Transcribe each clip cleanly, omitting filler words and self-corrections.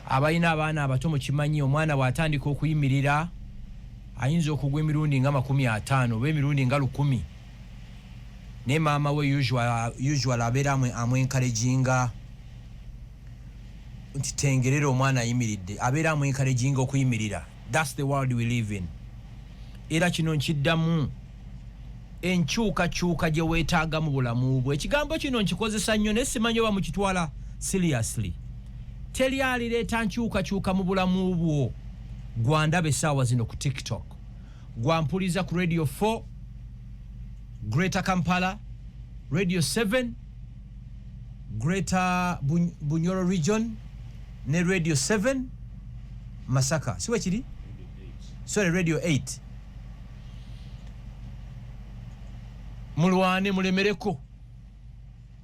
abayina abaana abato mu kimanyi omwana bw'atandika okuyimirira ayinza okugwa emirundi nga 50 oba emirundi nga 10 ne maama we usual abeera amwenkaleginga nti tengerera omwana ayimiridde abeera amwenkaleginga okuyimirira. That's the world we live in. Era kino nkiddamu enkyukakyuka gye weetaaga mu bulamu bwo. Ekigambo kino nkikozesa nnyo naye simanyi oba mukitwala seriously. Teri alireeta nkyukakyuka mu bulamu bwo gwandaba essaawa zino ku TikTok, gwampuliza ku Radio 4 Greater Kampala, Radio 7 Greater Bunyoro Region ne Radio 7 Masaka. Siwe kiri? Sorry, Radio 8. Mulwane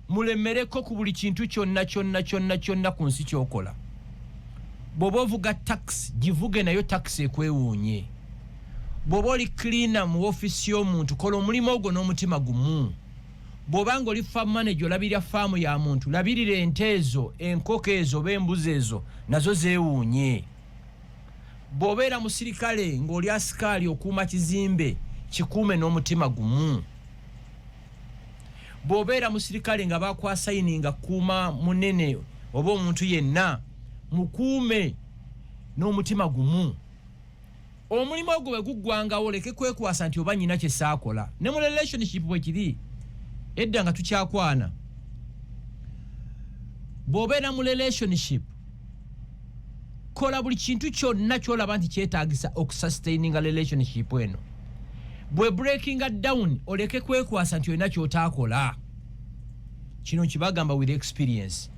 mulemereko ku buli kintu kyonna ku nsi kyokola. Bw'oba ovuga taxi givuge nayo taxi ekwewuunye. Bw'oba oli cleaner mu ofisi y'omuntu kola omulimu ogwo n'omutima gumu. Bw'oba ng'oli farm manager olabirira faamu ya muntu labirira ente ezo, enkoko ezo oba embuzi ezo nazo zeewuunye. Bw'obeera musirikale ng'oli asikaali okuuma kizimbe kikuume n'omutima gumu. Bw'obeera musirikale nga bakwasayininga kuuma munene oba omuntu yenna mukuume n'omutima gumu. Omulimu ogwo bwe guggwangawo leke kwekwasa nti oba nnyina kye saakola. Ne mu relationship bwe kiri edda nga tukyakwana. Bw'obeera mu relationship kola buli kintu kyonna ky'olaba nti kyetaagisa okusustaininga relationship eno. Bwe breakinga down oleke kwekwasa nti olina ky'otaakola. Kino kibagamba with experience.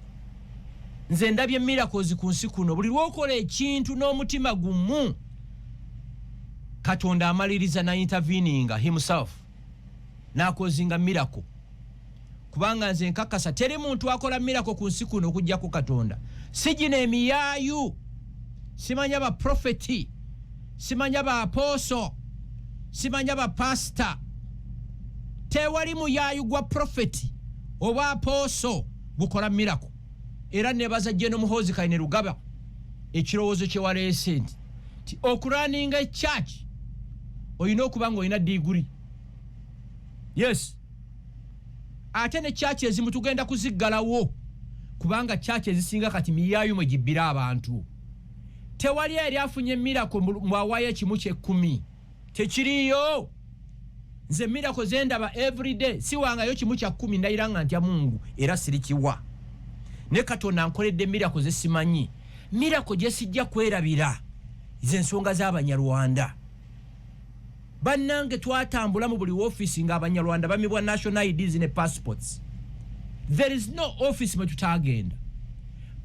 Nze ndabye miracles ku nsi kuno buli lw'okola ekintu n'omutima gumu Katonda amaliriza na interveninga himself n'akozinga miracle. Kubanga nze nkakasa teri muntu akola miracle ku nsi kuno okujjako Katonda. Sijina emiyaayu, simanya ba prophet, simanya ba apostle, simanya ba pastor. Tewali muyaayu gwa prophet oba apostle gukola miracle. Era nebaza Jeno Muhoozi Kaine Rugaba ekirowoozo kye waleese nti okuraninga church oyina okuba nga oyina degree. Yes. Ate ne church ezimu tugenda kuziggalawo kubanga church ezisinga kati miyaayu mwe gibbira abantu. Tewali eri afunye miracle mwawaayo ekimu ky'ekkumi. Tekiriyo. Nze miracle zendaba everyday siwangayo kimu kya 10 ndayiranga ntya Mungu era sirikiwa. Ne Katonda nkoledde miracle ze simanyi. Miracle gye sijja kwerabira ze nsonga z'Abanyarwanda. Bannange twatambula mu buli office nga Abanyarwanda bamibwa national IDs ne passports. There is no office mwe tutagenda.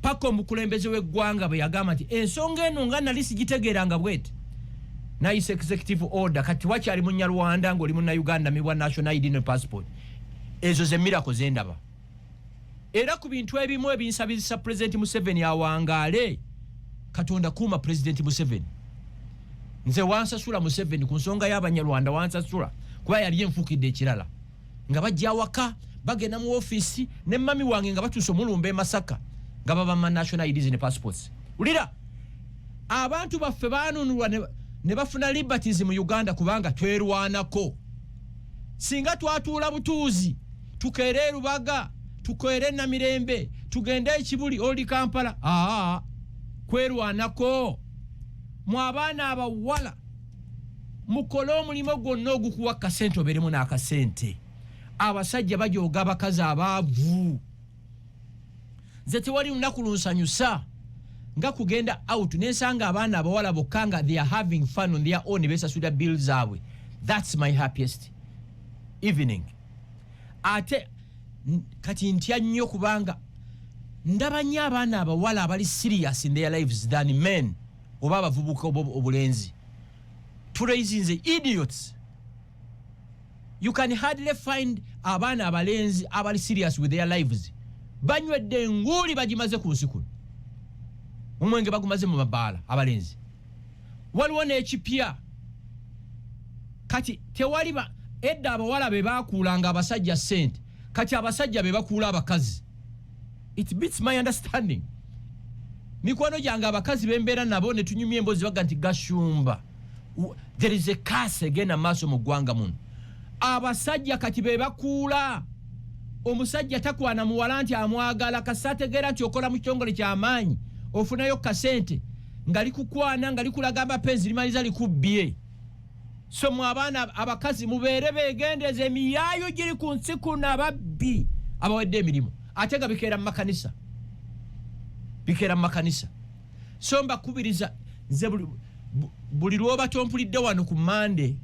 Pako omukulembeze w'eggwanga bwe yagamba nti ensonga eno nga nali sigitegeeranga bwete. Nice executive order kati wakyali Munyarwanda ng'oli Munnayuganda mibwa national ID ne passport. Ezo ze miracle zendaba. Era ku bintu ebimu ebinsabizisa President Museveni awangaale Katonda kuuma President Museveni. Nze wansasula Museveni ku nsonga y'Abanyarwanda wansasula kuba yali enfukidde ekirala. Nga bajja awaka bagenda mu office ne mami wange nga batuuse omulumba e Masaka nga baba ma national IDs ne passports. Ulira abantu baffe baanunulwa ne bafuna liberties mu Uganda kubanga twerwanako. Singa twatuula butuuzi tukeere Rubaga tukoere na Mirembe tugende ekibuli oli Kampala kwerwanako. Mwabaana abawala mukolo omulimo gwonna ogukuwa kasente oberemu n'akasente. Abasajja bajooga abakazi abaavu. Nze tewali lunaku lunsanyusa nga kugenda out nensanga abaana abawala bokka nga they are having fun on their own besasulira bills zaabwe. That's my happiest evening. Ate kati ntya nnyo kubanga ndaba nnyo abaana abawala abali serious in their lives than men oba abavubuka obulenzi. Tulaizinze idiots. You can hardly find abaana abalenzi abali serious with their lives. Banywedde nguuli bagimaze ku nsi kuno. Omwenge bagumaze mu mabaala abalenzi. Waliwo n'ekipya. Kati tewali edda abawala be baakuulanga abasajja ssente. Kati abasajja be bakuula abakazi. It beats my understanding. mikwano gyange abakazi bembeera nabo ne tunyumya emboozi baga nti Gashumba there is a curse again amaaso mu ggwanga muno. Abasajja kati be bakuula. Omusajja takwana muwala nti amwagala kasategeera nti okola mu kitongole ky'amaanyi ofunayo kasente nga likukwana nga likulaga amapenzi limaliza likubbye. So mu abaana abakazi mubeere beegendeeza emiyaayo giri ku nsi kuno ababbi abawedde emirimu ate nga bikeera mu makanisa. Bikeera mu makanisa. So mbakubiriza nze buli lwoba tompulidde wano ku Monday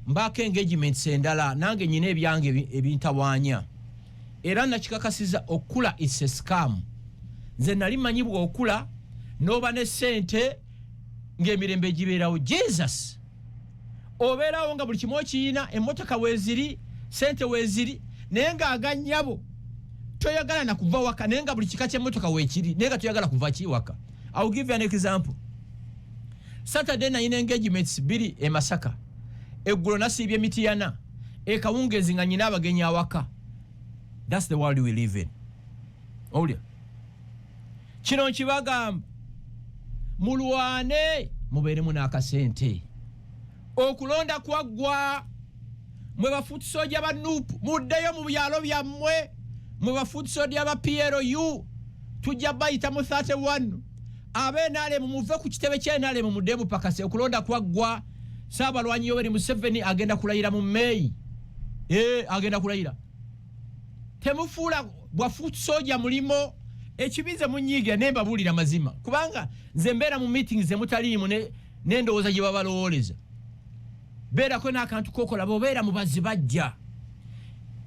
mbaako engagements endala nange nyina ebyange ebintawaanya. Era nakikakasiza okula is a scam. Nze nali manyibwa okula noba ne sente ng'emirembe gibeerawo. Jesus! Obeerawo nga buli kimu okiyina, emmotoka weeziri, sente weeziri, naye ng'aganyabo toyagala na kuva waka, naye nga buli kika ky'emmotoka weekiri, naye nga toyagala kuva kiwaka. I will give you an example. Saturday nayina engagements 2 e Masaka. Eggulo nasiibye Mitiyana. Kawungeezi nga nyina abagenyi awaka. That's the world we live in. Olya. Kino nkibagamba. Mulwane mubeeremu n'akasente. Okulonda kwaggwa. Mwe bafuuti soja ba Nuupu. Muddeyo mu byalo byammwe. Mwe bafuuti soja ba PLU. Tujja bayita mu 31. Abenale muve ku kitebe ky'enale mu muddeemu pakase. Okulonda kwaggwa. Saabalwanyi Yoweri Museveni agenda kulayira mu May. Agenda kulayira. Temufuula bwafuuti soja mulimo ekibize munyiigira ne mbabulira mazima kubanga nze mbeera mu meetings emutaliimu n'endowooza gye babalowooleza. Beerako n'akantu kokola bobeera mubazi bajja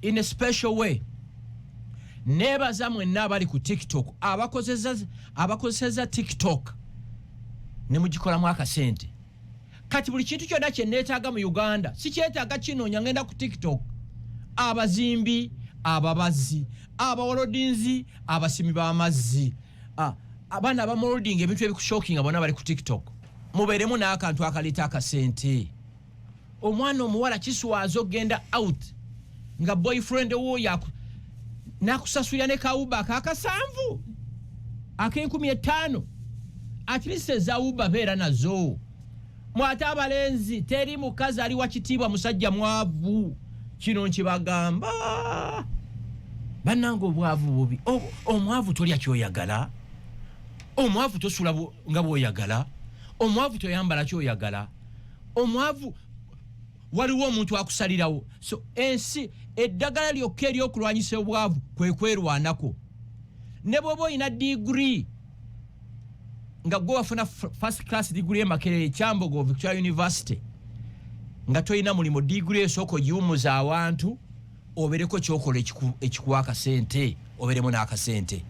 in a special way. Neebaza mwenna abali ku TikTok abakozesa TikTok ne mugikolamu akasente. Kati buli kintu kyonna kye neetaaga mu Uganda sikyetaaga kinoonya ngenda ku TikTok. Abazimbi, ababazi, abawolodinzi, abasimi b'amazzi, abaana abamolding ebintu ebikushocking abona bali ku TikTok. Mubeeremu n'akantu akaleeta akasente. Omwana omuwala kiswaza ogenda out nga boyfriend wo nakusasulira ne kawuba akasanvu ake15 at least ezawuba beera nazo. Mwate abalenzi teri mukazi ali wa kitiibwa musajja mwavu. Kino nkibagamba bannange obwavu bubi. Omwavu tolya kyoyagala, omwavu tosula nga bw'oyagala, omwavu toyambala kyoyagala, omwavu waliwo omuntu akusalirawo. So ensi eddagala lyokka ery'okulwanyisa obwavu kwe kwerwanako. Ne bw'oba oyina degree nga gwe wafuna first class degree Makerere Kyambogo Victoria University nga toyina mulimo degree esooka ogiwumuza awantu obereko kyokola ekikuwa akasente oberemu n'akasente.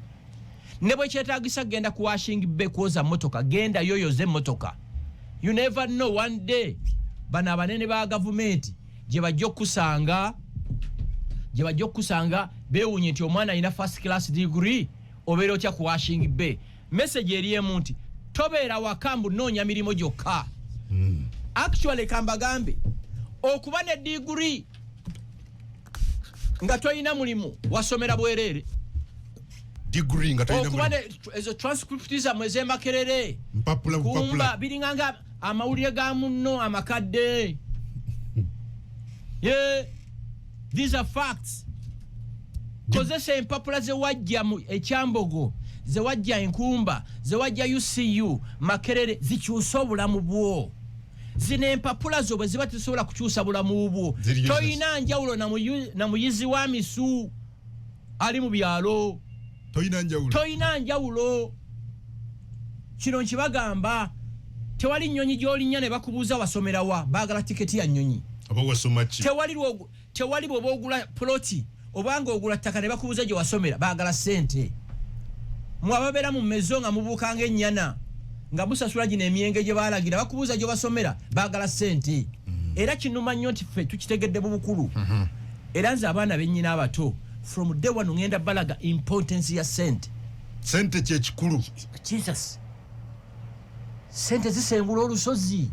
Ne bwe kyetaagisa genda ku washing bay kwoza motoka genda yoyoze motoka. You never know one day bana abanene ba government gye bajja okusanga beewunye nti omwana alina first class degree obeera otya ku washing bay. Message eriemu nti tobeera wakambu noonya mirimo gyokka. Actually kambagambe okuba ne degree nga toyina mulimu wasomera bwerere. Degree nga toyina mulimu. Okuba ezo transcriptism ez'Emakerere. Kumba biringanga amawulire ga munno amakadde. Yeah, these are facts. Kozesa empapula ze wajja mu Ekyambogo, ze wajja Enkumba, ze wajja UCU, Makerere zikyusa obulamu bwo. Zino empapula zo bwe ziba tezisobola kukyusa bulamu bwo. Toyina njawulo na muyizi wa misu ali mu byalo. Toyina njawulo. Kino nkibagamba tewali nnyonyi gy'olinnya ne bakubuuza wasomera wa baagala tiketi ya nnyonyi. Tewali bw'oba ogula ploti obanga ogula ttaka ne bakubuuza gye wasomera baagala ssente. Mwe ababeera mu mmezo nga mubuukanga ennyana nga musasula gino emyenge gye baalagira bakubuuza gye basomera baagala ssente. Era kinuma nnyo nti ffe tukitegedde mu bukulu. Era nze abaana bennyina abato from day one ngenda balaga importance ya ssente. Ssente kye kikulu. Jesus. Ssente zisengula olusozi.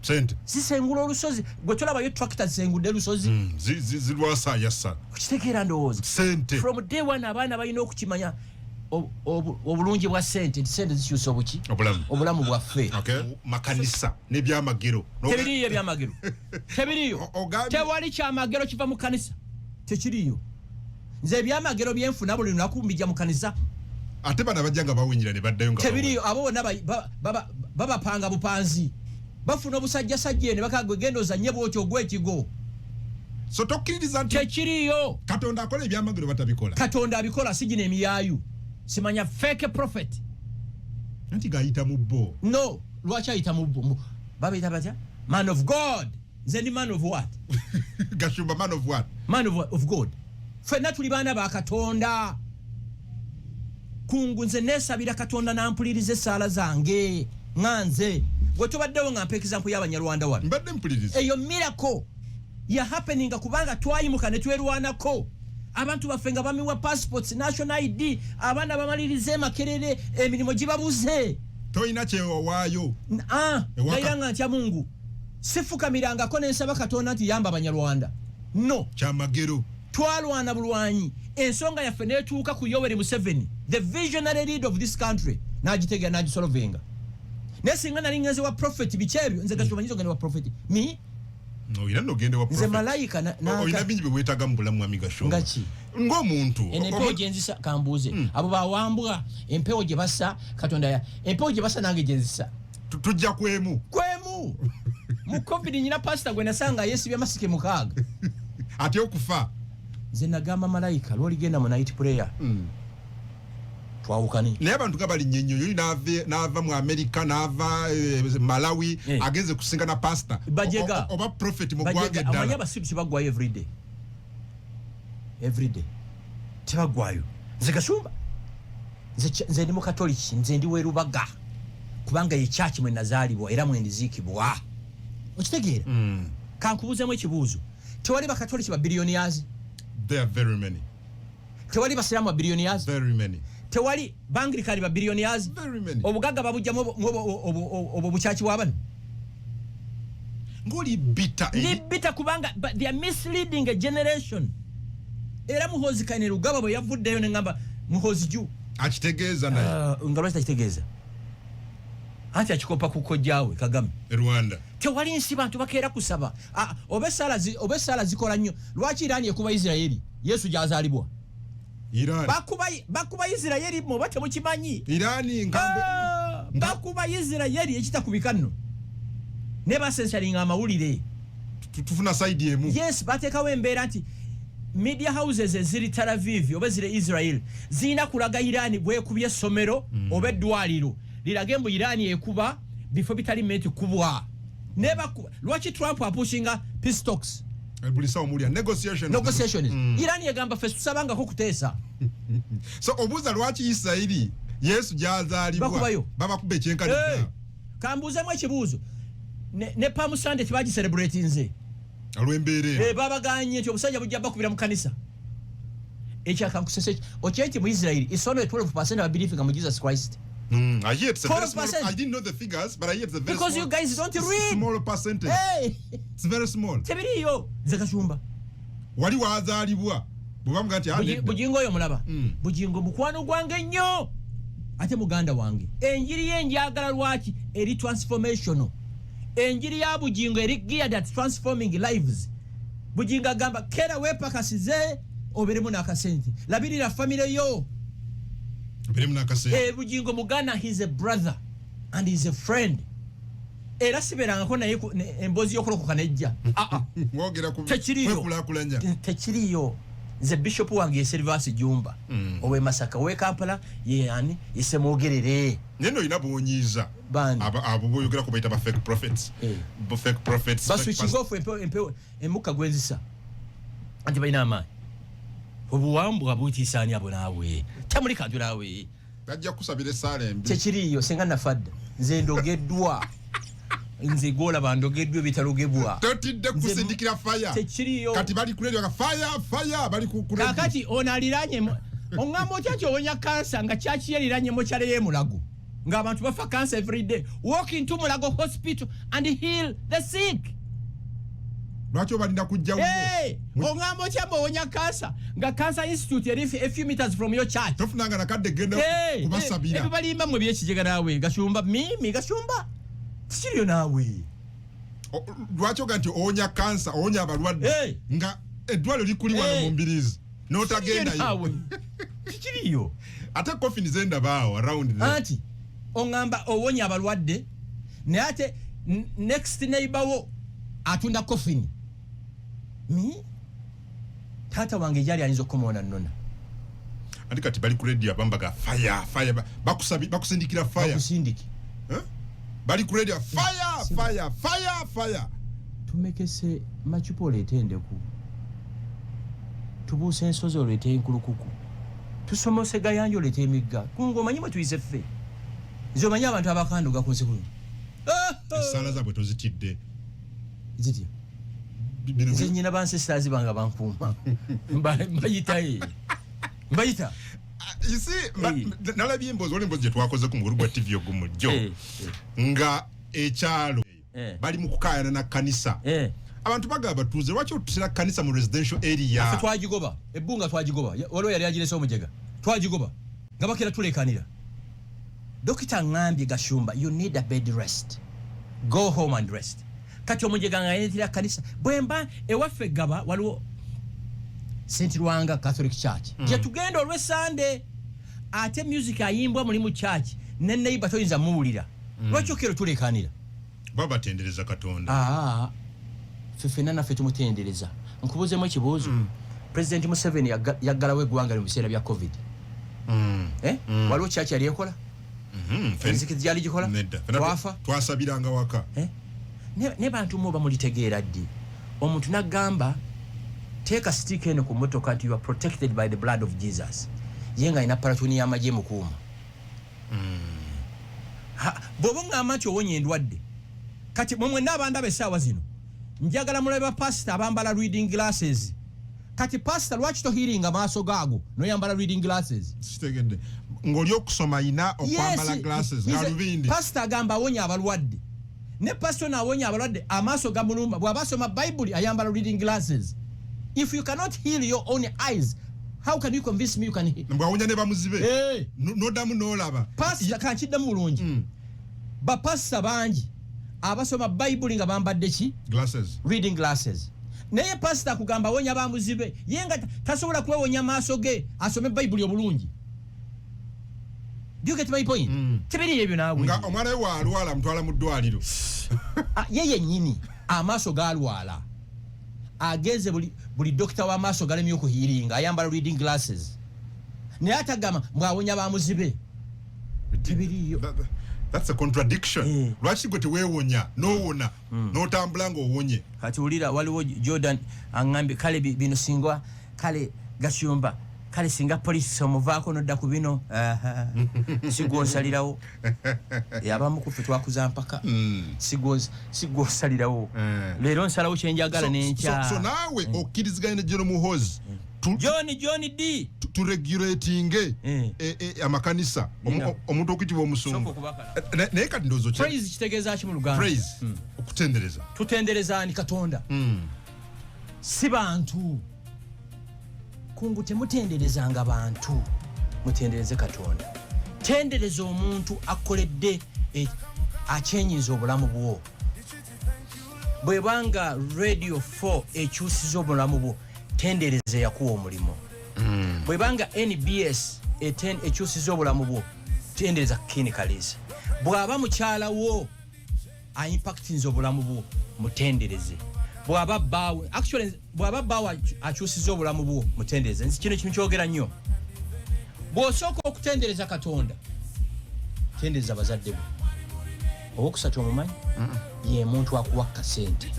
Ssente zisengula olusozi. Gwe tolabayo tractor zisengudde olusozi. Zilwasa yassa. Kitegeera ndowooza. Ssente. From day one abaana balina okukimanya obulungi bwa sente sente zikyusa obuki obulamu bwaffe makanisa n'ebyamagero tebiriyo ebyamagero tebiriyo tewali kyamagero kiva mu kanisa tekiriyo nze ebyamagero byenfuna buli lunaku mbijja mu kanisa ate bana bajja nga bawenyera ne baddayo nga tebiriyo abo bonna babapanga bupanzi bafuna obusajjasajja ne bakagwe genda ozanye bwotyo ogw'ekigo so tokkiririza nti tekiriyo katonda akola ebyamagero batabikola katonda abikola sigina emiyaayu simanya fake prophet nti gayita mu bo no lwaki ayita mu bo babiyita batya man of god nze ndi man of what Gashumba man of what man of god ffenna tuli baana ba katonda kungu nze neesabira katonda nampuliriza essaala zange nganze gwe tubaddewo nga mpa example y'abanyarwanda wano mbadde mpuliriza eyo miracle ya happeninga kubanga twayimuka ne twerwanako abantu baffe nga bamiwa passports national ID abaana bamalirize makerere emirimu gibabuze toyina kyewaayo gayiranga ntya mungu sifukamirangako nensaba katonda nti yamba abanyarwanda no kyamagero twalwana bulwanyi ensonga yaffe netuuka ku Yoweri Museveni the visionary leader of this country nagitegera nagisolovenga nesinga nali ngenze wa prophet bikyebyo nze Gashumba nyizo ngende wa prophet mi oyina nogende wa prophet nze malayika na oyina bingi bwetaga mu bulamu mwami Gashumba ngachi ng'omuntu empewo gyenzisa kambuuze abo bawambwa empewo gye basa katonda ya empewo gye basa nange gyenzisa tujja kwemu mu covid nyina pastor gwe nasanga yesibya masike mukaaga ate okufa nze nagamba malayika lwoligenda mu night prayer twawukane naye abantu nga bali nnyonnyo n'ava mu Amerika n'ava Malawi agenze kusinga na pastor oba prophet mu ggwanga eddala amanya abasiru tebagwayo everyday tebagwayo nze Gashumba nze ndi mukatoliki nze ndi werubaga kubanga ye church mwe nazaalibwa era mwe ndiziikibwa okitegeera kankubuuzemu ekibuuzo tewali bakatoliki ba billionaires there are very many tewali basiramu ba billionaires very many tewali banglikani ba billionaires very many obugagga babujjamu obo bukyaki bw'abano ng'oli bitter kubanga they are misleading a generation era Muhoozi kane Lugaba bwe yavuddeyo ne ngamba Muhoozi ju akitegeeza naye nga lwaki takitegeeza anti akikopa ku kojjaawe Kagame Rwanda tewali nsi bantu bakeera kusaba oba essaala zikola nnyo lwaki Irani ekuba Isirayiri Yesu gyazaalibwa Irani bakuba Isirayiri oba temukimanyi Irani bakuba Isirayiri ekitakubika nno ne basensalinga amawulire tufuna side emu yes bateekawo embeera nti media houses eziri Tel Aviv oba ziri Israel zina kulaga Irani bwekubye essomero oba eddwaliro lirage mbu Irani ekuba bifo bitali menti kubwa lwaki Trump apushinga peace talks bulisawo mulya negotiation Irani yagamba ffe tusabangako kuteesa so obuuza lwaki Isirayiri Yesu gyazaalibwa babakuba ekyenkana kambuuzemu ekibuuzo ne Palm Sunday tebagiselebrate nze alwembeerera babaganye nti obusajja bujja bakubira mu kanisa ekyakankusese okyenti mu Israel it's only 12% of believing in Jesus Christ. I hear it's a very small, I didn't know the figures, but I hear it's a very because small, you guys don't read. Small percentage. Hey. It's very small. Tebiriyo Gashumba. Wali wazaalibwa bw'amuga nti bujingo oyo mulaba bujingo mukwano gwange nnyo ate muganda wange enjiri ye njagala lwaki eri transformational enjiri ya bujingo eri geared at transforming lives bujingo agamba kera wepakasize oberemu n'akasente labirira family yo oberemu n'akasente bujingo mugana he's a brother and he's a friend era siberangako naye embozi y'okulokoka nejja mwogera ku kwekulakulanya tekiriyo nze bishop wange ye Silvasi Jumba owe Masaka owe Kampala ye ani isemwogerere neno ina buonyiza abo boyogera ko bayita ba fake prophets fake prophets basu kigofu emuka gwenzisa anje bayina amaanyi obuwambu abutiisani abo naawe tamuli kadulawe bajja kusabira essala embi tekiriyo senga nafadda nze ndogeddwa nze gola bandogeddwe bitalogebwa totidde kusindikira fire tekiriyo kati bali kuledio ka fire bali ku kakati onaliranye ongambo kyacho onya kansa nga kyachi yaliranye mo kyale ye mulago nga abantu bafa cancer every day walk into Mulago hospital and heal the sick lwaki obalinda kujja ongamba otya mbowonya kansa nga Cancer Institute yali a few meters from your church tofunanga nakadde genda kubasabira ebyo balimba mwe byekijega naawe Gashumba mimi Gashumba tikiriyo naawe lwaki oga nti owonya kansa owonya abalwadde nga eddwaliro likuli wano mu Mbirizi n'otagendayo tikiriyo ate coffin zenda baawo around there anti ongamba owonya abalwadde naye ate next neighbor wo atunda coffin tata wange yali alinza okumona nona andi kati bali ku radio bambaga fire bakusindikira fire bakusindiki bali ku radio fire tumekese machupo letende ku tubuse ensozo lete enkulukuku tusomose gayanjo lete emigga kungo manyima tuyise ffe nzo manya abantu abakanduga ku nsi kuno esala zabwe tozitidde ziti nyina bansisters banga bankuma mbayita you see nalabye embozo olimbozo gye twakoze ku muguru gwa TV ogumujjo nga ekyalo bali mu kukaayana na kanisa abantu bagaba tuze lwaki otusira kanisa mu residential area twajigoba ebbunga twajigoba waliwo yali agirese omujega twajigoba nga bakira tulekanira dokita ngambye Gashumba you need a bed rest go home and rest kati omujega nga yentira kanisa bwemba ewaffe gaba waliwo St. Rwanga Catholic Church gye tugenda olwe Sunday ate music ayimbwa muri mu church ne neighbor toyinza muwulira lwaki okero tulekanira baba tendereza Katonda fefena na fetu mutendereza nkubuze mu kibuzo President Museveni yaggalawo eggwanga mu biseera bya COVID waliwo church yali ekola music yali gikola twafa twasabiranga waka ne bantu mo bamulitegeera ddi omuntu nagamba take a stick eno ku motoka nti you are protected by the blood of Jesus yenga ina paratuni ya maje mukuma bobo ngamba nti owonye endwadde kati mwe n'abanda besaawa zino njagala muleba pastor abambala reading glasses kati pastor lwaki to hearing amaaso gaago no yambala reading glasses sitegende ngoli okusoma ina okwambala glasses galubindi pastor agamba awonya abalwadde ne pastor na awonya abalwadde amaaso gamulumba bwabasoma Bible ayambala reading glasses. If you cannot heal your own eyes, how can you convince me you can heal? Mbawunya ne bamuzibe no damu no laba pastor kanchidda mulungi ba pastor banji abasoma Bible nga bambadde ki glasses reading glasses naye pastor kugamba wonya bamuzibe yenga tasobola kwewonya maaso ge asome Bible obulungi. Do you get my point? Tebiri ebyo nawe nga omwana we walwala mtwala mu ddwaliro yeye nyini amaaso galwala ageze buli doctor wa maaso galemye okuhiringa ayambala reading glasses naye atagamba mwawonya bamuzibe tebiriyo. That's a contradiction. Lwaki gwe teweewonya nowona n'otambula ng'owonye kati ulira waliwo Jordan angambe kale bino singwa kale Gashumba kale singa police omuvaako nodda ku bino sigwonsalirawo yabamu kufe twakuza mpaka sigwonsalirawo leero nsalawo kyenjagala n'enkya so naawe okkiriziganya ne John Muhoozi John D to regulating amakanisa omuntu okuyitibwa omusumba naye kati ndowooza praise kitegeeza ki mu Luganda praise okutendereza tutendereza ni Katonda si bantu kungu temutenderezanga bantu mutendereze Katonda tendereza omuntu akoledde achenyiza obulamu bwo bwebanga radio 4 ekyusiza obulamu bwo tendereze yakuwa omulimo bwebanga NBS ekyusiza obulamu bwo tendereza clinicalize bwaba mukyala wo impactinze obulamu bwo mutendereze bwaba bawe actually bwaba bawe akyusiza obulamu bwo mutendereze kino kintu kyogera nnyo bw'osooka okutendereza Katonda tendereza bazadde bo owokusatu omumanyi ye muntu akuwa kasente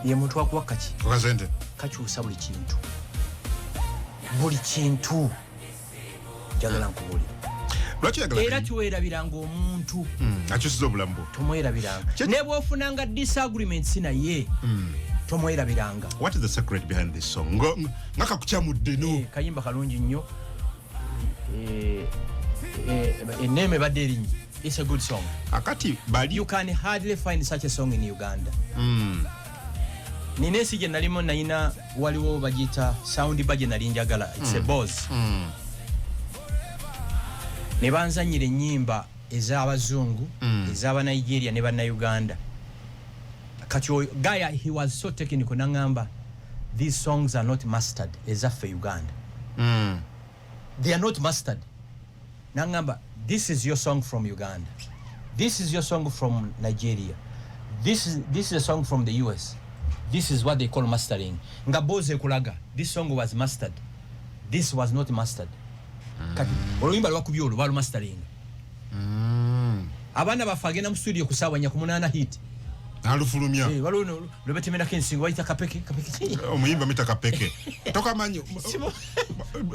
ye muntu akuwa kaki kasente kakyusa buli kintu jagala nkubuli era tuwerabiranga omuntu akyusiza obulamu bwo tomwerabiranga ne bw'ofunanga disagreements naye tomwerabiranga. What is the secret behind this song? Ngaka kukyamudde no kayimba kalungi nnyo eneme badde erinnya It's a good song. Akati bali. You can hardly find such a song in Uganda. Ninesi je nalimo naina waliwo bagita sound baje nali njagala. It's a buzz. Ne banzanyira ennyimba ez'abazungu, ez'aba Nigeria ne banna Uganda. Kati Gaya, he was so technical nangamba. These songs are not mastered ezaffe Uganda. They are not mastered. Nangamba, this is your song from Uganda. This is your song from Nigeria. This is a song from the US. This is what they call mastering. Ngaboze kulaga. This song was mastered. This was not mastered. Kati oluyimba lwakubyolo balu mastering. Abana bafagena mu studio kusawanya ku 8 hit. Alufulumya. Walono lobetemena kensingo waita kapeke. Omuyimba mita kapeke. Toka manyo.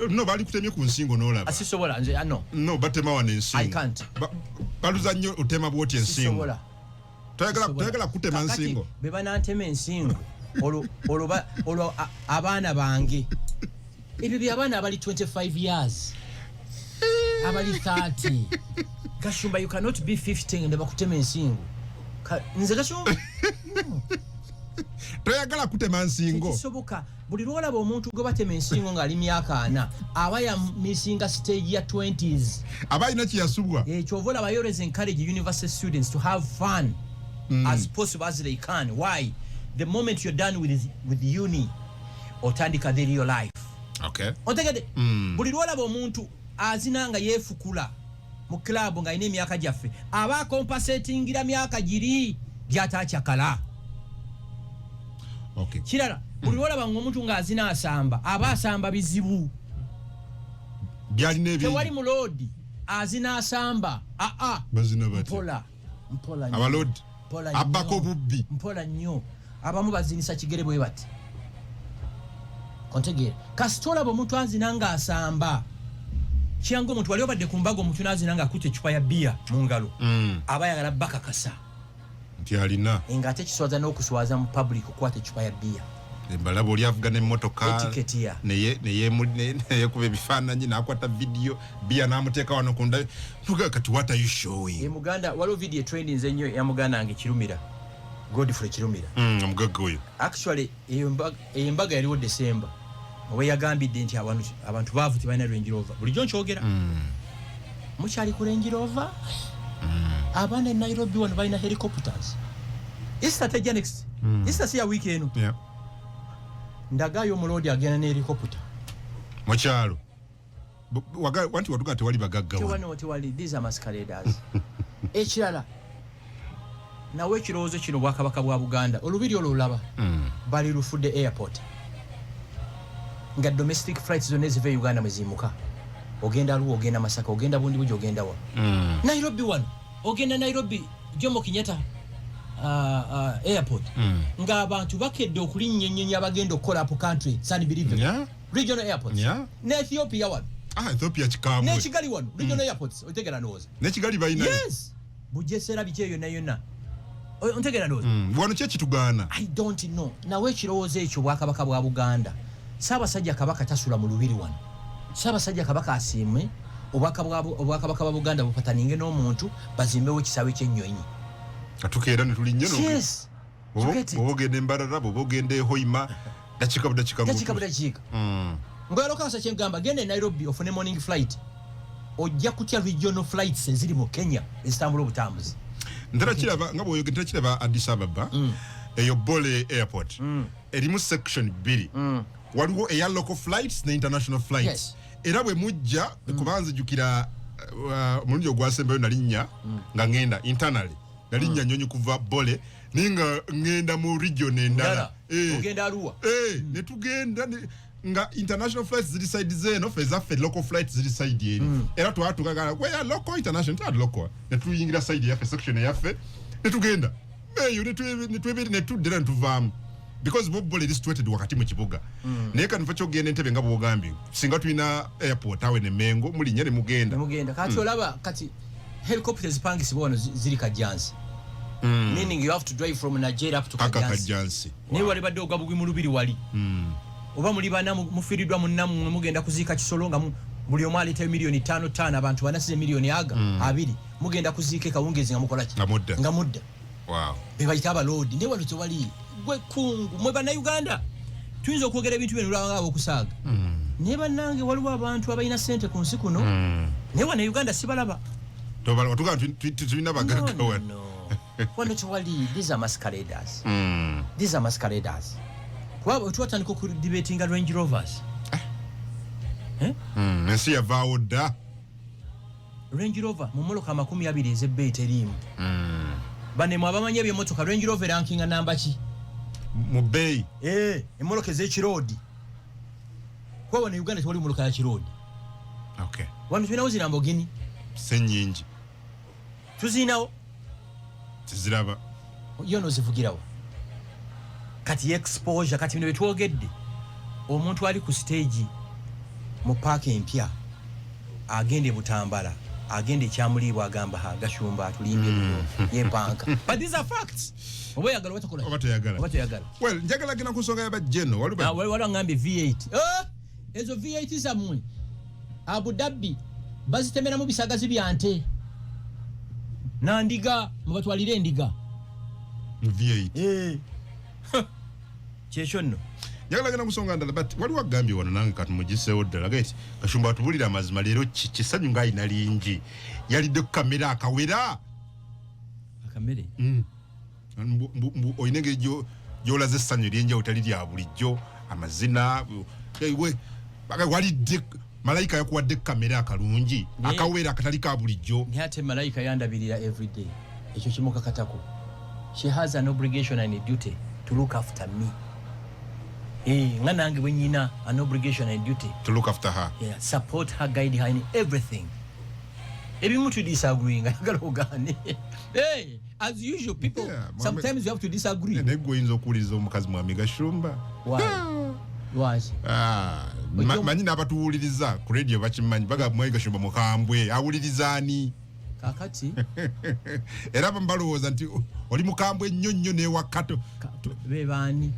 No bali kutemye ku nsingo nolaba. Asisobola nze ano. No batema wane nsingo. I can't. Baluza nnyo utema bwoti nsingo. Asisobola. Toyagala kutema nsingo. Beba nanteme nsingo. Olo abana bange. Ebyo byabana abali 25 years. Abali 30. Gashumba, you cannot be 15 and bakutema nsingo. Nze Gashumba. Toyagala kutema nsingo. Kisoboka. Buli lwolaba omuntu gwe batema ensingo ng'ali myaka 4 aba ya misinga stage ya 20s. Aba ina kiyasubwa. Kyovola ba always encourage university students to have fun as possible as they can. Why? The moment you're done with uni, otandika the real life. Okay. Otegede. Buli lwolaba omuntu azinanga yefukula mu club nga ine myaka jaffe aba compensating gira myaka giri gyatachakala. Okay. Kirala buli lwolaba omuntu nga azina asamba aba asamba bizibu. Byali nebi. Tewali mulodi azina asamba. Bazina bati. Mpola. Abalodi. Abako bubbi. Mpola nnyo. Abamu bazinisa kigere bwe bati. Kontegere. Kasitola omuntu azina nga asamba. Kiyango omuntu wali obadde ku mbago omuntu nazina nga akutte ecupa ya bia mu ngalo. Aba yagala bakakasa. Nti alina. Nga ate kiswaza n'okuswaza mu public okukwata ecupa ya bia. Embalabo oli avuga n'emmotoka. Etiketia. Neye kuba ebifaananyi n'akwata video bia n'amuteeka wano ku nda. Tuga kati what are you showing? Muganda waliwo video training ennyo ya muganda wange Kirumira. Godfrey Kirumira. Omugaga oyo. Actually embaga yaliwo December. Owe yagambidde nti abantu baavu tebalina Range Rover. Bulijjo nkyogera. Mukyali ku Range Rover. Abaana Nairobi wano balina helicopters. Easter tejja next. Easter si ya week eno. Yeah. Ndagayo omulodi agenda ne helicopter. Mukyalo. Wanti watuga tewali bagagga. Tewali. These are masqueraders. Ekirala. Nawe ekirowoozo kino Bwakabaka bwa Buganda olubiri olulaba. Bali lufudde airport. Nga domestic flights zonna eziva Uganda mwezimuka. Ogenda Arua, ogenda Masaka, ogenda Bundi Buji, ogenda wa. Nairobi wano. Ogenda Nairobi Jomo Kenyatta airport. Nga abantu bakedde okulinnyennyenya abagenda okukola up country San Believe. Yeah. Regional airports. Yeah. Ne Ethiopia wano. Ethiopia kikambwe. Ne Kigali wano. Regional airports. Otegera ndowooza. Ne Kigali bayina. Yes. Bujesera bike yonna. Otegera ndowooza. Wano kye kitugana. I don't know. Nawe ekirowoozo ekyo Bwakabaka bwa Buganda. Ssaabasajja Kabaka tasula mu lubiri wano. Ssaabasajja Kabaka asiimwe Obwakabaka bwa Buganda bupataninge n'omuntu bazimbewo ekisaawe ky'ennyonyi. Katukeera ne tulinnyo no. Yes. Obogende Mbarara, obogende Hoima, dakika budakika. Ngoyalo kansa kyengamba gende Nairobi ofune morning flight. Ojja kutya regional flights eziri mu Kenya ezitambula obutambuzi. Ntarakiraba nga bw'oyogera ntarakiraba Addis Ababa eyo Bole airport. Erimu section 2. Waliwo eya local flights ne international flights. Yes. Era bwe mujja kubanza jukira mulungi ogwasembayo nalinnya nga ngenda internally. Nalinnya nyonyi kuva Bole ninga ngenda mu region endala. Ogenda Arua. Ne tugenda nga international flights ziri side zeno fezaffe local flights ziri side eri. Era twatugagala we are local international tad local. Ne tuyingira side yaffe section yaffe ne tugenda. Eyo ne tuddera ntuvaamu. Because Bole is situated wakati mu kibuga. Naye kati nfa kyogenda Entebbe nga bw'ogambye. Singa tulina airport awe ne Mengo mulinnya ne mugenda. Kati olaba kati helicopters pangisibwa wano ziri Kajansi. Meaning you have to drive from Nigeria up to Kajansi. Naye wali badde ogabugwi mu lubiri wali. Oba muli bana mufiiriddwa munnammwe mugenda kuziika kisolo nga buli omu aleta milioni 5 abantu banasize milioni aga 2 mugenda kuziika kawungezi nga mukola ki nga mudda wow bebayita abalodi ne wano tewali gwe kungu mwe bannayuganda tuyinza okwogera ebintu bino lwanga okusaaga ne bannange waliwo abantu abalina ssente ku nsi kuno ne wannayuganda sibalaba tulina bagagga wano tewali. These are masqueraders. These are masqueraders. Kuba tuwatandika okudibetinga Range Rovers. Ensi yavaawo dda. Range Rover mu moloka 20 ez'ebbeeyi teriimu. Banemu abamanya by'emmotoka Range Rover rankinga namba ki? Mu bbeeyi. Emmoloka ez'ekiroodi. Kuba wano Uganda tewali mmoloka ya kiroodi. Okay. Wano tulinawo zi Lamborghini. Ssennyingi. Tuzinawo. Tiziraba. Yo nozivugirawo. Kati exposure kati bino betwogedde. Omuntu ali ku stage mu park empya agende Butambala agende Kyamuliibwa agamba ha Gashumba atulimbye ye banka. But these are facts. Oba yagala watakola. Oba tayagala. Well, njagala gina kusonga ya bajeno waliwo ngambe V8. Ezo V8 zamwe. Abu Dhabi bazitemera mu bisagazi byante. Nandiga mubatwalire endiga. V8. Kyekyo nno. Njagala gina kusonga ndala but waliwo agambye wano nange kati mugiseewo ddala gati Gashumba atubulira amazima leero kisanyu ng'ayina lingi yalidde ku kamera akawera akamere oyina engeri gy'olaze essanyu ery'enjawulo tali lya bulijjo amazina walidde malayika yakuwadde kamera akalungi akawera akatali ka bulijjo naye ate malayika yandabirira everyday ekyo kimukakatako. She has an obligation and a duty to look after me. Nga nange bwe nyina an obligation and duty to look after her. Yeah, support her, guide her in everything. Ebimu tu disagree nga yagala ogane. Hey, as usual people sometimes you have to disagree. Ne gwe oyinza okuwuliriza omukazi mwami Gashumba. Why? Manyi n'abatuwuliriza ku radio bakimanyi bagamba mwami Gashumba mukambwe awulirizaani kakati era balowooza nti oli mukambwe nnyo n'ewakato bebaani.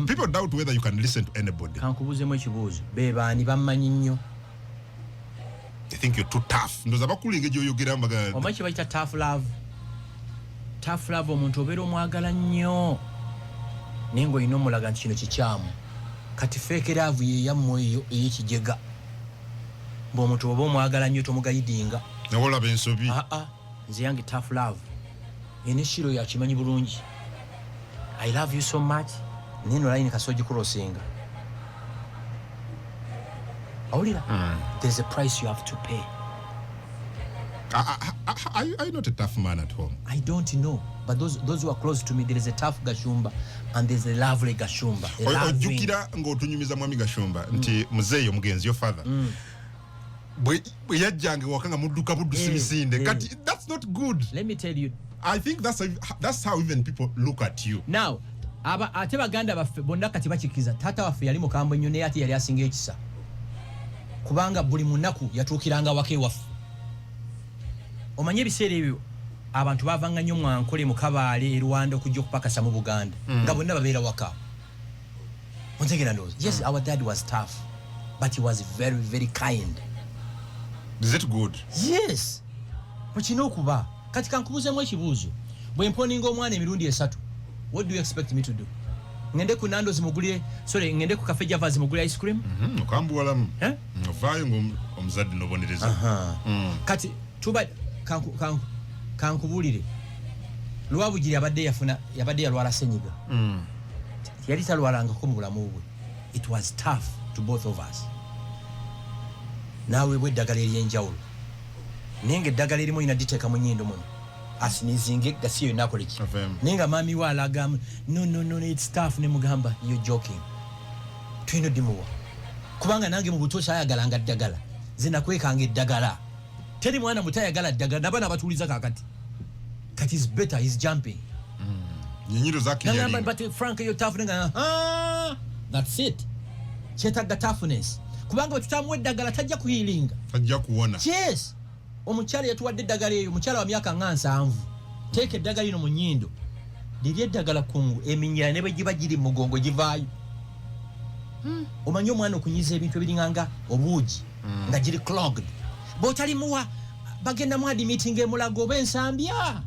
People doubt whether you can listen to anybody. Kankubuuzemu ekibuuzo bebaani bammanyi nnyo. I think you're too tough. Ndoza bakulinga gyoyogera magana. Omanyi kye bayita tough love. Tough love omuntu obeera omwagala nnyo naye ng'olina omulaga nti kino kikyamu. Kati fake love ye yammwe eyo ey'ekijega. Bw'omuntu oba omwagala nnyo tomugayidinga. Nawe olaba ensobi. Nze yange tough love. Ene shiro yakimanyi bulungi. I love you so much. Nino line kasoji crossinga. Awulira? There's a price you have to pay. Are you not a tough man at home? I don't know. But those who are close to me, there is a tough Gashumba and there's a lovely Gashumba. Ojukira ng'otunyumiza mwami Gashumba nti muzeeyi omugenzi your father. Bwe yajjange wakanga mudduka buddusi misinde. Kati that's not good. Let me tell you. I think that's how even people look at you. Now, ate baganda baffe bonna kati bakikiza taata waffe yali mukambwe nnyo naye ate yali asinga ekisa. Kubanga buli munaku yatuukiranga wake waffe. Omanye ebiseera ebyo abantu baavanga nnyo Mwankole mu Kabaale Rwanda okujja okupakasa mu Buganda nga bonna babeera waka. Ontegera ndowooza. Yes, our dad was tough, but he was very, very kind. Is it good? Yes. Mukina okuba. Kati kankubuuzemu ekibuuzo. Bwe mponinga omwana emirundi 3. What do you expect me to do? Ngende ku Nando's mugulire, sorry, ngende ku Cafe Java's mugulire ice cream? Okambuwalamu. Ovaayo omuzadde n'obonereza. Kati tuba kankubulire. Lwabugiri yabadde yalwala senyiga. Yali talwalangako mu bulamu bwe. It was tough to both of us. Naawe bwe eddagala ery'enjawulo. Naye ng'eddagala erimu olina diteeka mu nnyindo muno. Asinizinge gasi yo nakola ki. Nenga mami wa alaga no it's tough ne mugamba you're joking. Twino dimuwa. Kubanga nange mu butosa ayagalanga ddagala. Zina kwekanga eddagala. Teri mwana mutayagala ddagala nabana batuliza kakati. Kati is better he's jumping. Nyinyiro zake yali. Namba but Frank you're tough nenga that's it. Chetaga toughness. Kubanga tutamu eddagala tajja kuhilinga. Tajja kuwona. Yes. Omukyala yatuwadde eddagala eyo omukyala wa myaka nga 7 teeka eddagala lino mu nnyindo lirya eddagala kungu eminyala ne bwe giba giri mu mugongo givaayo omanyi omwana okunyiza ebintu ebiringanga obuugi nga giri clogged botali muwa bagenda mu admitting emulago oba ensambya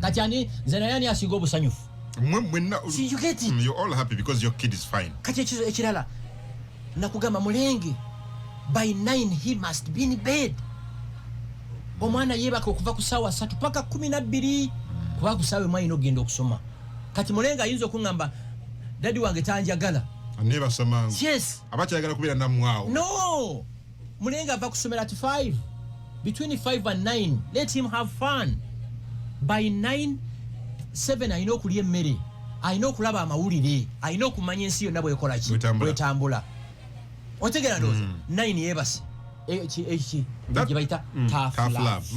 kati ani nze naye ani asinga obusanyufu you get it you're all happy because your kid is fine kati ekirala nakugamba mulenge by 9 he must be in bed omwana yebaka okuva ku ssaawa 3 paka 12 kuba ku ssaawa mwayina ogenda okusoma kati mulenge ayinza okuŋŋamba dadi wange tanjagala never samangu yes abakyagala kubeera namwawo no mulenge ava kusomera at 5 between 5 and 9 let him have fun by 9 7 ayina okulya emmere ayina okulaba amawulire ayina okumanya ensi yonna bwekola ki bwetambula otegera ndowooza 9 yebase gye bayita tough love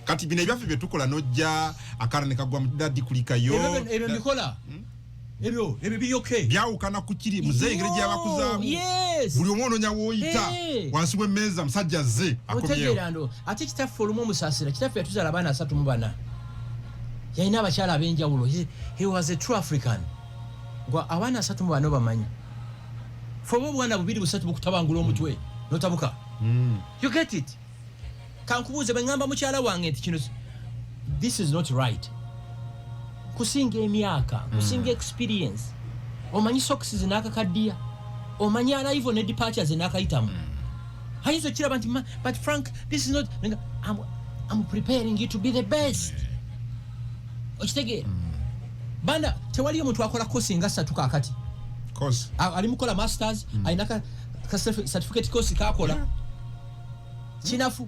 kati bino ebyaffe bye tukola nojja akala ne kagwa mudaddi kulikayo ebyo mbikola ebyo biyoke byawukana ku kiri muzeeyi engeri gy'abakuzaamu buli omu onoonya w'oyita wansi w'emmeeza musajja zze akomyewo ate kitaffe olumu omusaasira kitaffe yatuzaala abaana 34 yalina abakyala ab'enjawulo he was a true African gwa abaana 34 bamanyi fe oba obwana 2-3 bukutabangula omutwe notabuka you get it kankubuuze bwe ŋŋamba mukyala wange nti kino this is not right kusinga emyaka kusinga experience omanyi socks zinakakaddiya omanyi arrival ne departure zinakayitamu ayinza okiraba nti but Frank this is not I'm preparing you to be the best okitegeera banda tewali omuntu akola kosi nga 3 kakati ali mukola masters ayina ka certificate course kakola kinafu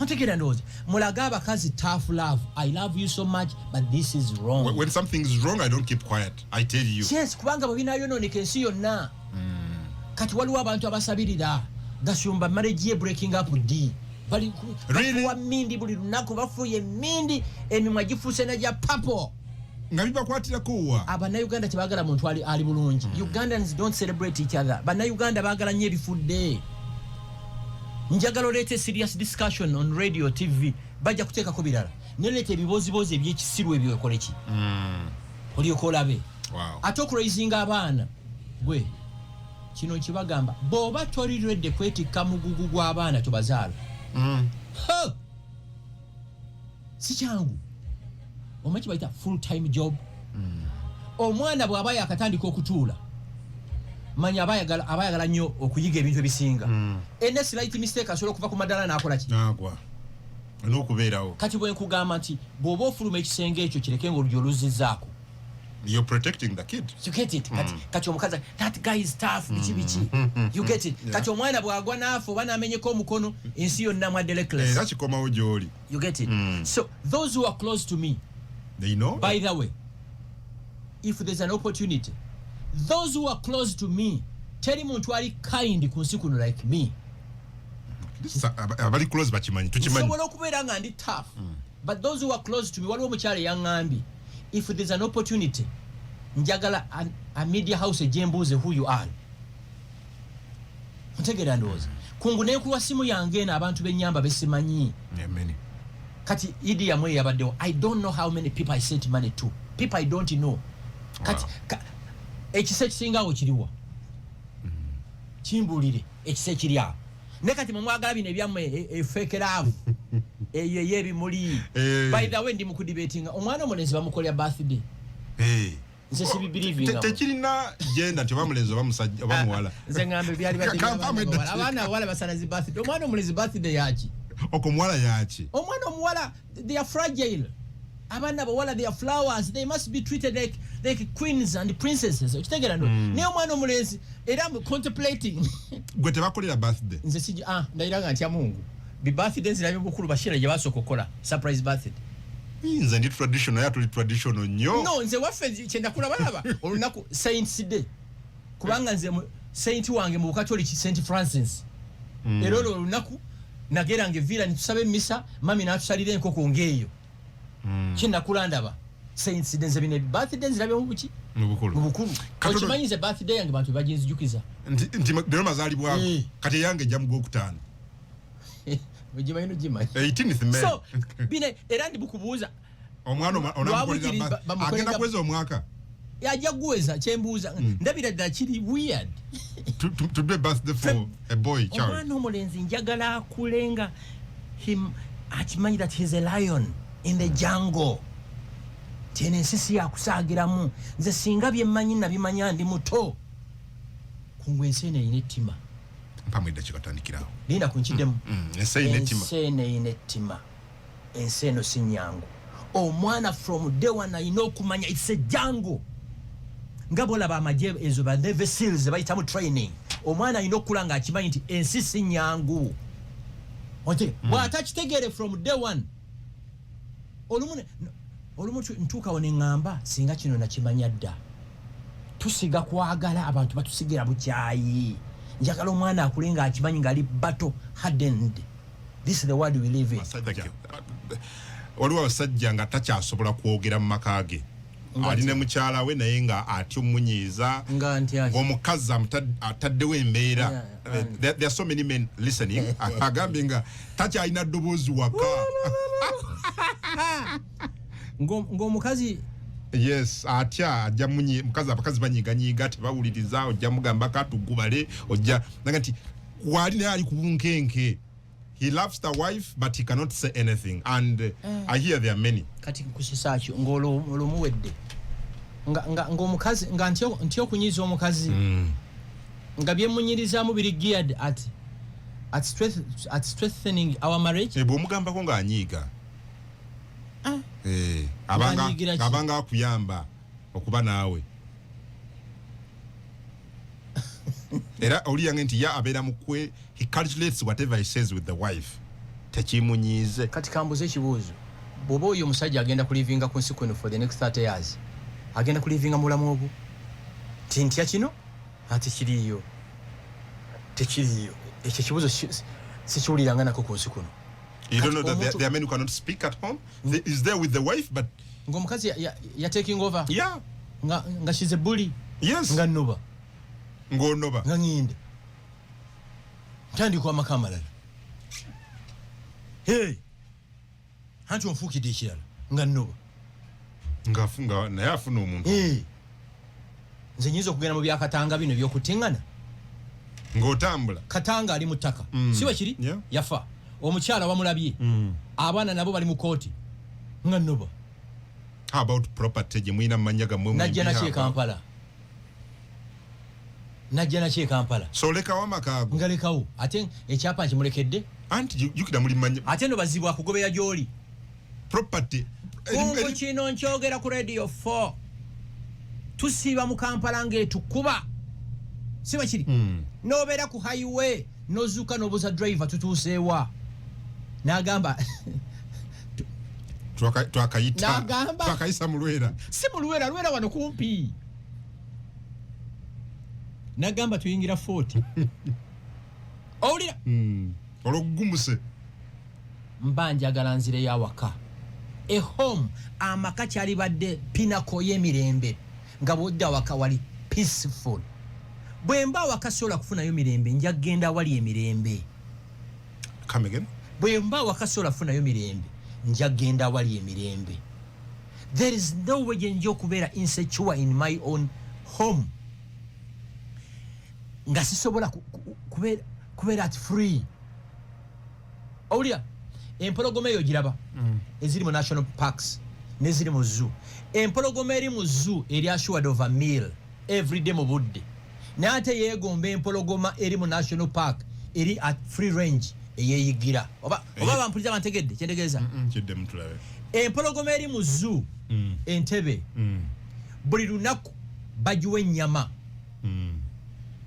ontegera ndowooza mulaga abakazi tough love I love you so much but this is wrong when something is wrong I don't keep quiet I tell you yes kubanga bwebinayonooneka ensi yonna kati waliwo abantu abasabirira Gashumba marriage ye breaking up d bali bafuwa mindi buli lunaku bafuye mindi emimwa gifuuse najja papo nga bibakwatirako wa abannayuganda tebaagala muntu ali bulungi Ugandans don't celebrate each other bannayuganda baagala nnyo ebifudde njagala oleete serious discussion on radio tv bajja kuteekako birala neleeta ebibozibozi ebyekisiru ebyo ekole ki olyoka olabe ate okuraisinga abaana gwe kino nkibagamba bw'oba toliredde kwetikka mugugu gw'abaana tobazaala si kyangu omanyi kibayita full time job omwana bw'aba yakatandika okutuula manya abayagala nnyo okuyiga ebintu ebisinga ene slight mistake asobola okuva ku madala n'akola ki nagwa n'okubeerawo kati bwe nkugamba nti bw'oba ofuluma ekisenge ekyo kireke ng'olugyo oluzizzaako you're protecting the kid you get it kati omukazi that guy is tough bichi you get it kati omwana bwagwa naafu oba n'amenyeko omukono ensi yonna mwadde reckless era kikomawo gy'oli you get it so those who are close to me they know by the way if there's an opportunity those who are close to me teri muntu ali kind ku nsi kuno like me abali close bakimanyi tukimanyi sobola okubeera nga ndi tough but those who are close to me waliwo omukyala eyaŋŋambye if there's an opportunity njagala a media house ejembuuze who you are ntegeera ndowooza kungu neekuwa simu yange eno abantu b'ennyamba besimanyi kati idi yamwe yabaddewo I don't know how many people I sent money to people I don't know kati ekisa ekisingawo kiriwa kimbuulire ekisa ekiri awo ne kati mumwagala bino ebyammwe efeekeraavu eyo ey'ebimuli by the way ndi mu kudibetinga omwana omulenzi bamukolera birthday nze sibibirivinga tekirina genda nti oba mulenzi oba musajja oba muwala nze ŋŋambe byali abaana abawala basalazi birthday omwana omulenzi birthday yaki omuwala yaki omwana omuwala they are fragile abaana bawala they are flowers they must be treated like queens and princesses okitegeera ndo naye omwana omulenzi era contemplating gwe tebakolera birthday nze siji ndayira nga ntya mungu bi birthday nzirabye bukulu bashira gye basooka okukola surprise birthday nze ndi traditional ya tuli traditional nnyo no nze waffe kyenda kulabalaba olunaku saints day kubanga nze saint wange mu bukatoliki St Francis era olwo olunaku nageranga evira nitusabe misa mami n'atusalira enkoko ngeeyo kinakulandaba saints day nze bino birthday nzirabye mu buki mu bukulu okimanyi nze birthday yange bantu baginzijukiza nti lero mazaalibwako kati yange ejja mu gwokutaano Vijimanyi jimanyi 18th May so bine era ndi bukubuuza omwana onamukolera agenda kweza omwaka yajja guweza kyembuuza ndabira ddala kiri weird to be birthday for a boy child. Omwana omulenzi njagala akulenga him akimanyi that he's a lion in the jungle. Tiene ensisi yakusaagiramu nze singa byemmanyi nabimanya ndi muto kungwe ensene eyina ettima mpamwedda kikatandikirawo linda kunkiddemu ensene eyina ettima ensi eno si nnyangu omwana from day one ayina okumanya it's a jungle nga bolaba amagye ezo ba Navy Seals bayitamu training omwana ayina okukula nga akimanyi nti ensi si nnyangu ote bw'atakitegeere from day one olumu ntuukawo ne ŋŋamba singa kino nakimanya dda tusiga kwagala abantu batusigira bukyayi njagala omwana akule nga akimanyi ng'ali battle hardened. This is the world we live in. Waliwo abasajja nga takyasobola kwogera mu maka ge alina mukyala we naye nga atyo munyiiza ng'omukazi ataddewo embeera. There are so many men listening agambye nga takyalina ddoboozi waka ng'omukazi yes atya ajja mukazi abakazi banyiganyiga tebawuliriza ojja mugamba katugubale ojja naga nti wali naye ali ku bunkenke. He loves the wife but he cannot say anything and I hear there are many. Kati nkusisakyo ng'olumuwedde ng'omukazi nga ntyo okunyiiza omukazi nga byemunyirizaamu biri geared at strengthening our marriage. Bw'omugambako ng'anyiiga abanga akuyamba okuba naawe era oliyange nti ya abeera mukwe he calculates whatever he says with the wife tekimunyiize. Kati kambuze ekibuuzo bw'oba oyo omusajja agenda kulivinga ku nsi kuno for the next 30 years agenda kulivinga mu bulamu obwo tintya kino tekiriiyo ekyo ekibuuzo sikiwuliranga nako ku nsi kuno. You don't know that there are men who cannot speak at home. Is there with the wife, but ngomukazi ya taking over. Yeah. Nga she's a bully. Yes. Nga noba. Ngonoba. Nga nginde. Tandikwa amakamala. Hey. Hantu onfukidde ekirala. Nga noba. Ngafunga naye afuna omuntu. Nze nyinza okugenda mu byakatanga bino by'okutingana. Ng'otambula. Katanga ali mu ttaka. Si we kiri? Yeah. Yafa. Omukyala wamulabye abaana nabo bali mu kooti nga noba. How about property gye mulina mu mannya gammwe najja nakye Kampala so lekawo amaka ago nga lekawo ate ekyapa nkimulekedde anti jukira muli mannya ate no bazibwa kugobera gy'oli property kungu kino nkyogera ku radio 4 tusiiba mu Kampala ng'etukuba si bwe kiri n'obeera ku highway n'ozuuka n'obuuza driver tutuuseewa n'agamba twakayisa mu Lwera si mu Lwera wano kumpi n'agamba tuyingira 40 owulira olwokugumuse mba njagala nzire yawaka a home amaka kyali badde pinako y'emirembe nga bw'odda waka wali peaceful. Bwe mba wakasobola kufunayo mirembe nja genda wali emirembe. Come again? Bwe mba wakasobola kufunayo mirembe nja genda wali emirembe. There is no way nja okubeera insecure in my own home nga sisobola kubeera at free. Owulira empologoma eyo giraba eziri mu national parks n'eziri mu zoo. Empologoma eri mu zoo eri assured of a meal every day mu budde. Nate yegomba empologoma eri mu national park eri at free range eyeyigira oba bampuliza bantegedde kyendegeeza kidde mutulabe empologoma eri mu zoo Entebe buli lunaku bagiwa ennyama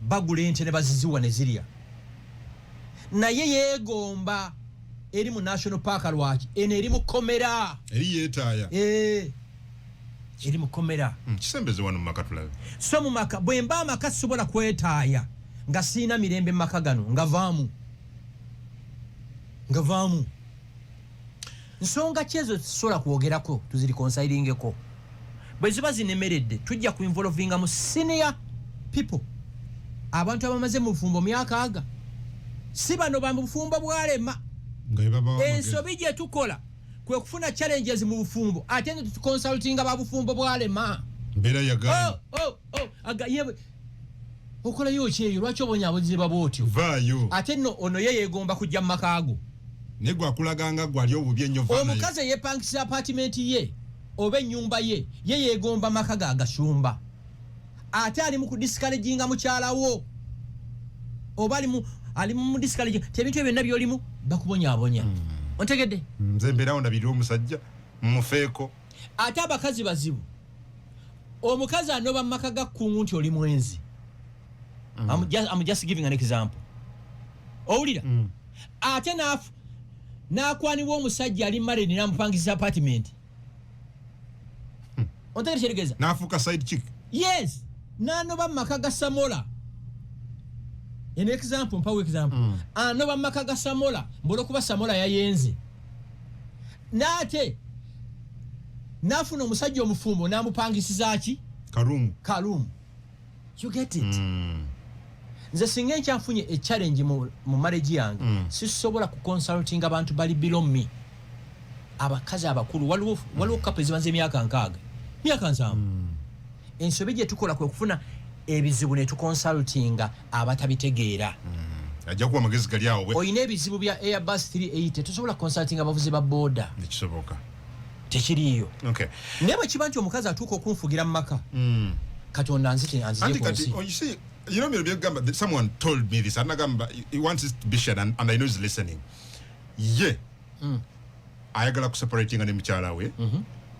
bagula ente ne baziziwa ne zirya naye yegomba eri mu national park lwaki eno eri mu komera eri yeetaaya eri mu komera kisembeze wano mu maka tulabe so mu maka bwe mba amaka sisobola kwetaaya nga siina mirembe mu maka gano nga vaamu nsonga ki ezo tusobola kwogerako tuzirikonsayiringeko bwe ziba zinemeredde tujja kuinvolvinga mu senior people abantu abamaze mu bufumbo myaka aga si bano ba bufumbo bwalema ensobi gye tukola kwe kufuna challenges mu bufumbo ate nga tukonsultinga ba bufumbo bwalema mbera yaga aga yebe okola yo kyeyo lwaki obonya abuziba bwotyo vayo ate no ono ye yegomba kujja mu makaago negwa kulaganga gwali obubye nnyo vana omukazi yepangisa apartment ye oba ennyumba ye yegomba maka ga Gashumba ate ali mu kudiscouraginga mukyalawo oba ali mu discourage tebintu ebyo nabyo olimu bakubonya ontegedde nze mberawo ndabiri omusajja mufeeko ate abakazi bazibu omukazi anoba maka ga kungu nti oli mwenzi I'm just giving an example owulira ate nakwaniwa omusajja ali married namupangisa apartment ontegedde kyerigeza nafuuka side chick yes nanoba maka ga Samola an example mpawo example anoba maka ga Samola mbolo kuba Samola yayenze nate nafuna omusajja omufumbo namupangisiza ki kalumu you get it nze singa nkyafunye a challenge mu marriage yange sisobola ku consulting abantu bali below me abakazi abakulu waliwo couples banze emyaka 7 ensobe gye tukola kwe kufuna ebizibu ne tukonsultinga abatabitegeera ajja kuwa magezi gali awo bwe oyina ebizibu bya Airbus 380 tusobola consulting abavuzi ba boda nekisoboka tekiriyo naye bwe kiba nti omukazi atuuka okunfugira mu maka katonda nzije kunsi you know me someone told me this anagamba he wants it to be shared and I know he's listening ayagala ku separating ne mukyala we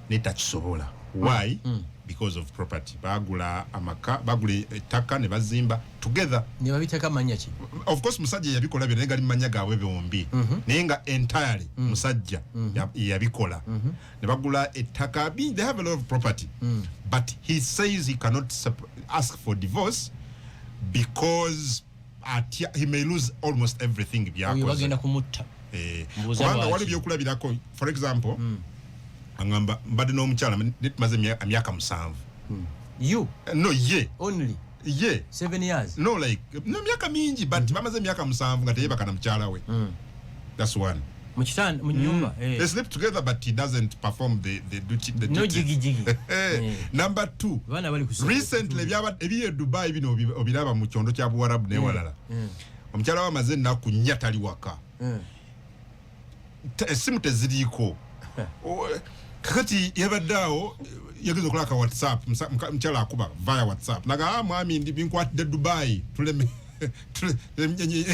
netakisobola why because of property bagula amaka bagula ettaka ne bazimba together ne babiteka manya ki of course musajja yabikola bye nenga limanya gaabwe bombi nenga entirely musajja yabikola ne bagula ettaka they have a lot of property but he says he cannot ask for divorce because he may lose almost everything byakoze bagenda kumutta kubanga wali byokulabirako for example angamba mbadde n'omukyala nitumaze emyaka 7 you no ye only ye 7 years no like no myaka mingi but bamaze emyaka 7 nga teyebaka na mukyala we that's one mu nyumba they sleep together but he doesn't perform the duty no jigi number 2 recently ebiye Dubai bino obiraba mu kyondo kya Buwarabu ne walala omukyala wa maze naku nnya tali waka esimu teziriko kakati yabaddawo yageze okulaka WhatsApp mukyala akuba via WhatsApp naga mwami ndi binkwatidde Dubai tuleme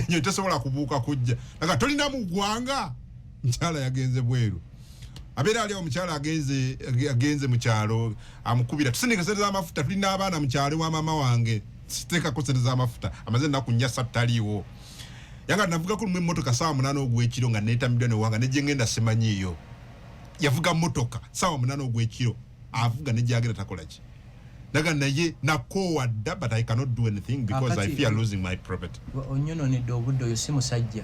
nyo tesobola kubuuka kujja naga tolina mu ggwanga mukyala yagenze bweru abeera ali omukyala agenze mu kyalo amukubira tusindika sente z'amafuta tulina abaana mu kyalo wa mama wange siteekako sente z'amafuta amaze ennaku 4 taliiwo yanga navuga ku mmotoka saa 8 ogw'ekiro nga neetamiddwa ne wanga nejje ngenda simanyiiyo yavuga mmotoka saa 8 ogw'ekiro avuga nejje agenda takola ki naga naye nakowadda but I cannot do anything because I fear losing my property onyononedde obudde oyo si musajja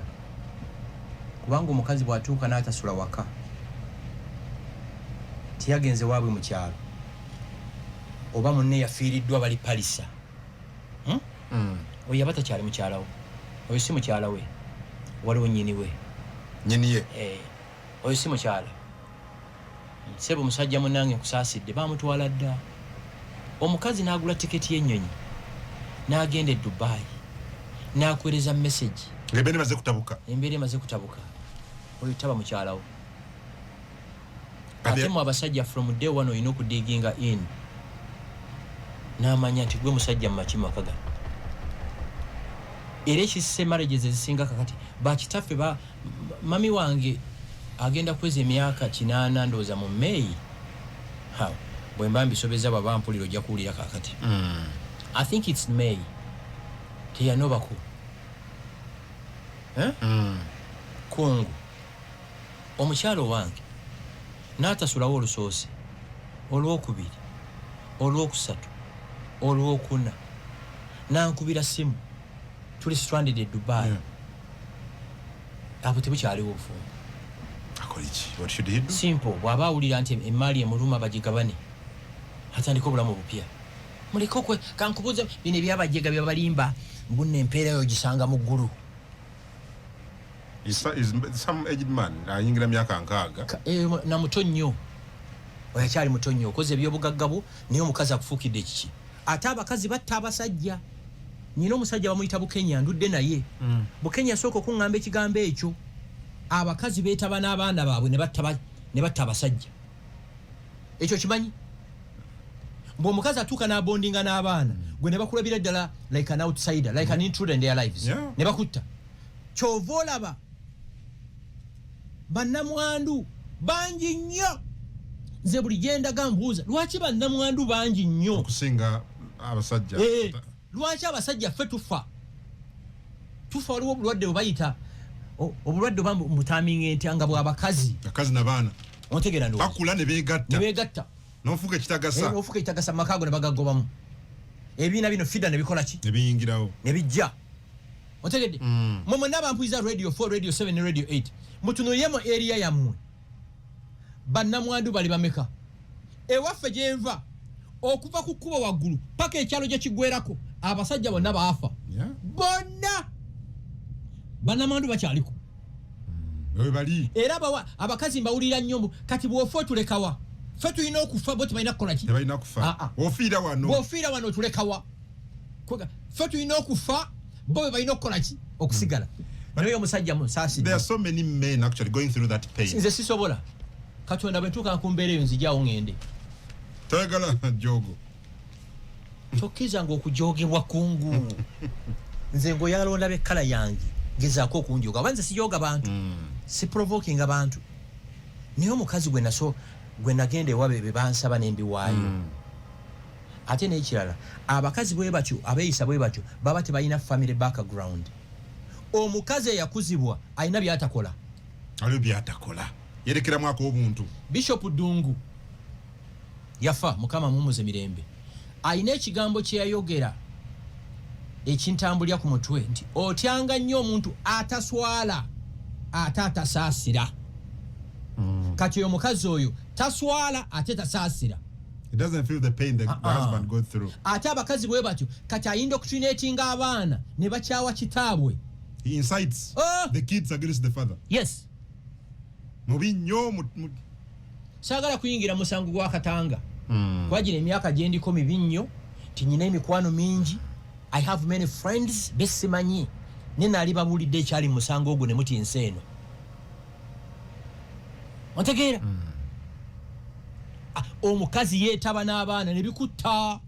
kubanga omukazi bw'atuuka n'atasula waka tiyagenze waabwe mu kyalo oba munne yafiiriddwa bali palisa oyo yaba takyali mukyalawo oyo si mukyala we waliwo nnyini we nnyini ye oyo si mukyala sebo musajja munange nkusaasidde bamutwala dda omukazi n'agula tiketi y'ennyonyi n'agenda e Dubai n'akwereza message embeera emaze kutabuka oyo taba mukyalawo ate mu abasajja from day one olina okudiginga in n'amanya nti gwe musajja mu maki maka gano era ekisise marriages ezisinga kakati bakitaffe mami wange agenda kweza emyaka 8 ndowooza mu May bwe mba mbisobeza baba mpulira ojja kuwulira kakati I think it's May teyanobako kungu omukyalo wange n'atasulawo olusoose olwokubiri olwokusatu olwokuna nankubira simu tuli stranded e Dubai abo tebukyaliwo obufumbo what should he do simple bw'aba awulira nti emaali emuluma bagigabane atandika obulamu obupya muleke okwe kankubuuza bino ebyabajjega byabalimba mbunna empeera yo gisanga mu ggulu some aged man ayingira myaka 6 na muto nnyo oyakyali muto nnyo okoze ebyobugaggabo naye omukazi akufuukidde kiki ate abakazi batta abasajja nyina omusajja bamuyita Bukenya ndudde naye Bukenya sooka okuŋŋamba ekigambo ekyo abakazi beetaba n'abaana baabwe ne batta abasajja ekyo kimanyi bw'omukazi atuuka n'abondinga n'abaana gwe ne bakulabira ddala like an outsider like an intruder in their lives ne bakutta kyova olaba bannamwandu bangi nnyo nze buli gyendaga mbuuza lwaki bannamwandu bangi nnyo okusinga abasajja lwaki abasajja ffe tufa waliwo obulwadde bwebayita obulwadde oba mutaminga entya bw'abakazi n'abaana ontegera ndo bakula ne beegatta n'ofuuka ekitagasa mu maka ago ne bagagobamu ebibiina bino fida ne bikola ki ne biyingirawo ne bijja ontegedde mwe mwenna abampuliza radio 4 radio 7 ne radio 8 mutunuulire mu area yammwe bannamwandu bali bameka ewaffe gyenva okuva ku kkubo waggulu paka ekyalo gye kigwerako abasajja bonna baafa bonna bannamwandu bakyaliko bali era abakazi mbawulira nnyo kati bw'ofa otulekawa ffe tulina okufa bo tebalina kukola ki tebalina kufa ofiira wano otulekawa ffe tulina okufa bo be balina okukola ki okusigala naye omusajja musaasi there are so many men actually going through that pain nze sisobola katonda bwe ntuuka ku mbeera eyo nzijaawo ŋŋende toyagala jogo tokkiriza ng'okujoogebwa kungu nze ng'oyagala ondaba ekkala yange gezaako okunjoga oba nze sijooga bantu si provoking abantu naye omukazi gwe nagenda ewabe be bansaba n'embiwaayo ate n'ekirala abakazi bwe batyo abeeyisa bwe batyo baba tebalina family background omukazi eyakuzibwa alina byatakola aliyo byatakola yerekeramu ak'obuntu Bishop Dungu yafa mukama mumuze Mirembe alina ekigambo kye yayogera ekintambulya ku mutwe nti otyanga nnyo omuntu ataswala ate atasaasira kati oyo mukazi oyo taswala ate tasaasira he doesn't feel the pain the husband goes through ate abakazi bwe batyo kati ayinda okutuneetinga abaana ne bakyawa kitaabwe he incites the kids against the father yes mubi nnyo saagala kuyingira musango gwa katanga kwagina emyaka gye ndiko mibi nnyo tinyina emikwano mingi I have many friends besimanyi ninaali babuulidde ekyali musango ogwo ne mutinsa eno ontegeera omukazi yeetaba n'abaana ne bikutta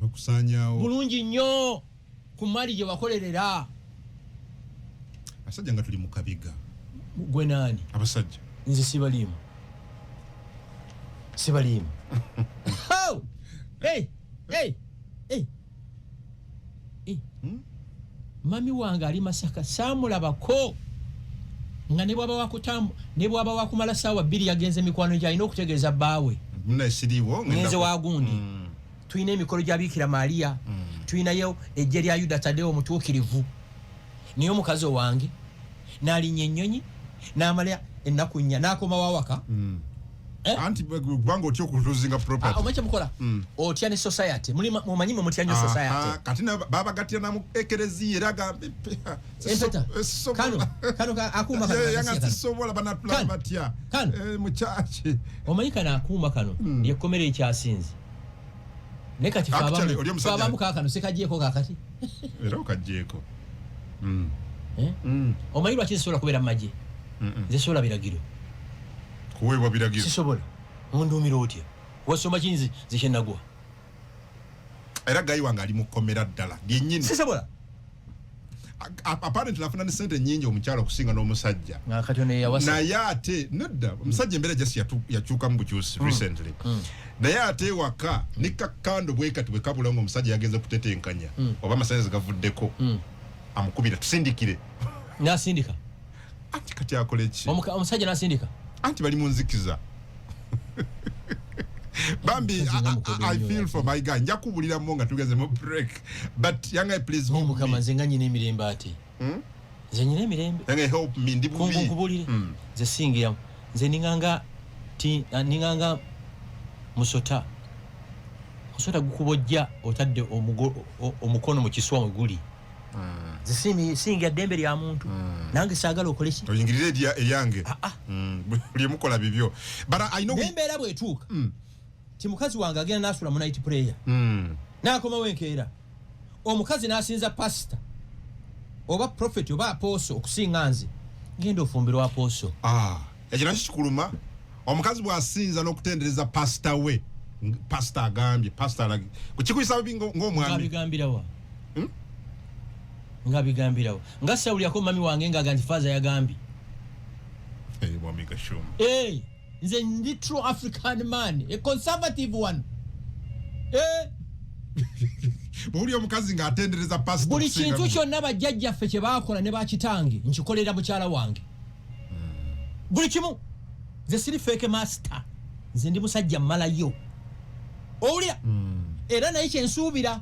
bakusaanyaawo bulungi nnyo ku mali gye wakolerera abasajja nga tuli mu kabiga gwe naani abasajja nze sibaliimu mami wange ali Masaka saamulabako nga ne bwaba wakumala saawa 2 yagenze mikwano gye alina okutegeeza bbaawe ngenze wagundi tulina emikolo gya Biikira Maaliya tulinayo ejje lya Yuda Tadeo omutuukirivu naye omukazi owange n'alinnya ennyonyi n'amala ennaku 4 n'akoma wawaka anti kubanga otya okutuzinga property omache mukola otya ne society mumanyi mutya nnyo society kati babagattira namu ekereziya eraga empeta kano akuuma kano yanga sisobola banatula batya mu church omanyi kana akuuma kano yekomere ekyasinze ne kati fabamu kakano sekagyeko kakati era okagyeko omanyi lwaki zisobola kubeera mu magye zisobola biragiro kuweebwa biragiro sisobola onduumira otya wasoma kinzi zikyenagwa era gayi wange ali mu kkomera ddala lyennyini sisobola apparently afuna ne sente nnyingi omukyalo okusinga n'omusajja naye ate nedda omusajja embeera gyasi yakyuka mu bukyusi recently naye ate ewaka ne kakando bwekati bwe kabula ng'omusajja yagenze kutetenkanya oba amasanyalaze gavuddeko amukubira tusindikire n'asindika anti kati akole ki omusajja n'asindika anti bali mu nzikiza bambi I feel for my guy nja kubuliramu nga tugeze mu break but young guy please help me nze nga nyina emirembe ate nze nyina emirembe young help me ndi bubi nkubulire nze singira nze ninganga musota gukubojja otadde omukono mu kiswa mwe guli zisimi singa dembe lya muntu nange sagala okoleshi toyingirire eryange buli mukola bibyo but I know dembe era bwetuuka timukazi wange agenda nasula mu night prayer nakoma wenkeera omukazi nasinza pastor oba prophet oba apostle okusinga nze genda ofumbirwa apostle ekino kikuluma omukazi bwasinza n'okutendereza pastor we pastor agambye pastor kukikuyisa bingo ng'omwami ngabigambirawo nga Sawuli yako mami wange ngagandi faza yagambye mwami Gashumba nze ndi true African man, a conservative one. Buli omukazi nga atendereza pastor buli kintu kyonna bajjajjaffe kye baakola ne bakitange nkikolera mukyala wange buli kimu nze siri fake master nze ndi musajja mmalayo owulira era naye kyensuubira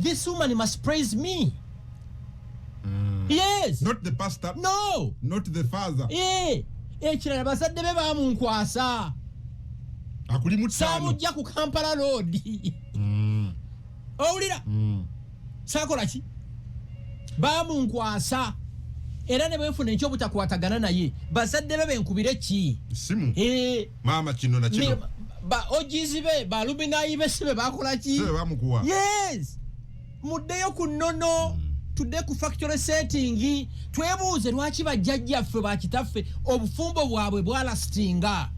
this woman must praise me. Yes. Not the pastor. No. Not the father. Ekirala bazadde be baamunkwasa akuli mutano saamujja ku Kampala road owulira saakola ki baamunkwasa era ne bwefuna ekyobutakwatagana naye bazadde be benkubire ki simu maama kino na kino ba ogizi be ba luminayi be sibe baakola ki sibe baamukuwa. Yes, muddeyo ku nnono tudde ku factory setting twebuuze lwaki bajjajjaffe bakitaffe obufumbo bwabwe bwalastinga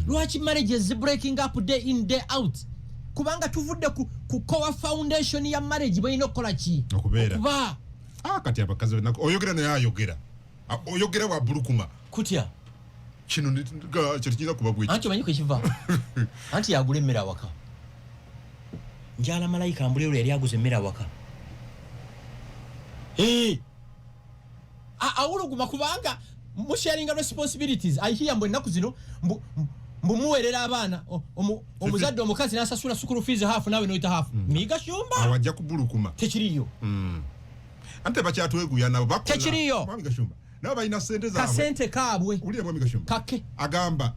lwaki marriages breaking up day in day out kubanga tuvudde ku core foundation ya marriage bayina okukola ki okuba kati abakazi benako oyogera naye ayogera oyogera wa bulukuma kutya kino kyekiza kuba bwe anti manyi kwekiva anti yagula emmere awaka njala malayika ambulero yali aguze emmere awaka awuluguma kubanga sharing responsibilities. I hear mbu ennaku zino mbumuwerera abaana omuzadde omukazi n'asasula school fees half nawe noyita half Gashumba awajja kubulukuma tekiriyo ante bakyatweguya nabo bakola tekiriyo Gashumba nabo balina sente zaabwe kasente kaabwe uliye mwami Gashumba kake agamba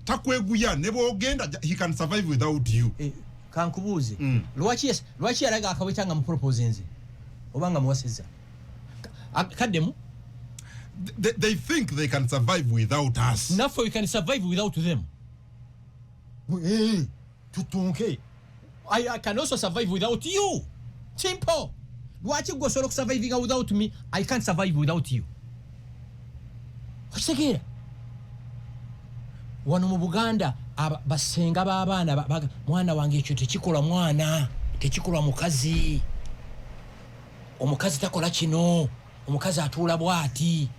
takweguya ne bwogenda he can survive without you kankubuuze lwaki yalaga akawetanga mu propose nze obanga muwasizza kaddemu they think they can survive without us. Naffe we can survive without them. Tutunke. I can also survive without you. Simple. Lwaki gwe osobola surviving without me? I can't survive without you. Okitegera wano mu Buganda basenga b'abaana mwana wange ekyo tekikola mwana tekikola mukazi omukazi takola kino omukazi atuula bwati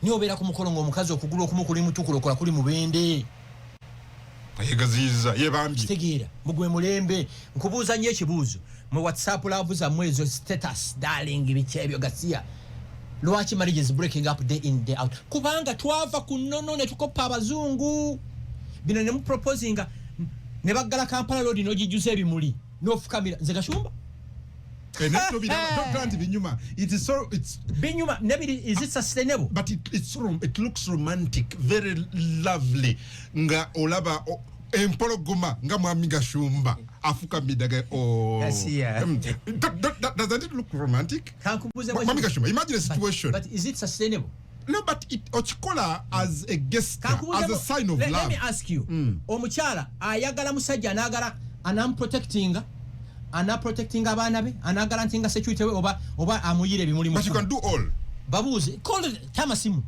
ni obeera ku mukolo ng'omukazi okugulu okumu kuli mutukula kola kuli mubende ayegaziza yebambi kitegeera mugwe mulembe nkubuuza nnyo ekibuuzo mu WhatsApp love zammwe ezo status darling bikyebyo gasiya lwaki marriages breaking up day in day out kubanga twava ku nnono ne tukoppa abazungu bino ne mu proposinga ne baggala Kampala road n'ogijjuza ebimuli n'ofukamira nze Gashumba it is so it's binyuma nebiri is it sustainable but it looks romantic very lovely nga olaba empologoma nga mwami Gashumba afuka midaga doesn't it look romantic mwami Gashumba imagine a situation but is it sustainable no but it ochikola as a gesture as a sign of love let me ask you omukyala ayagala musajja anagala protecting abaana be anagala ntinga security we oba amuyire ebimuli but you can do all babuuze call tamasimu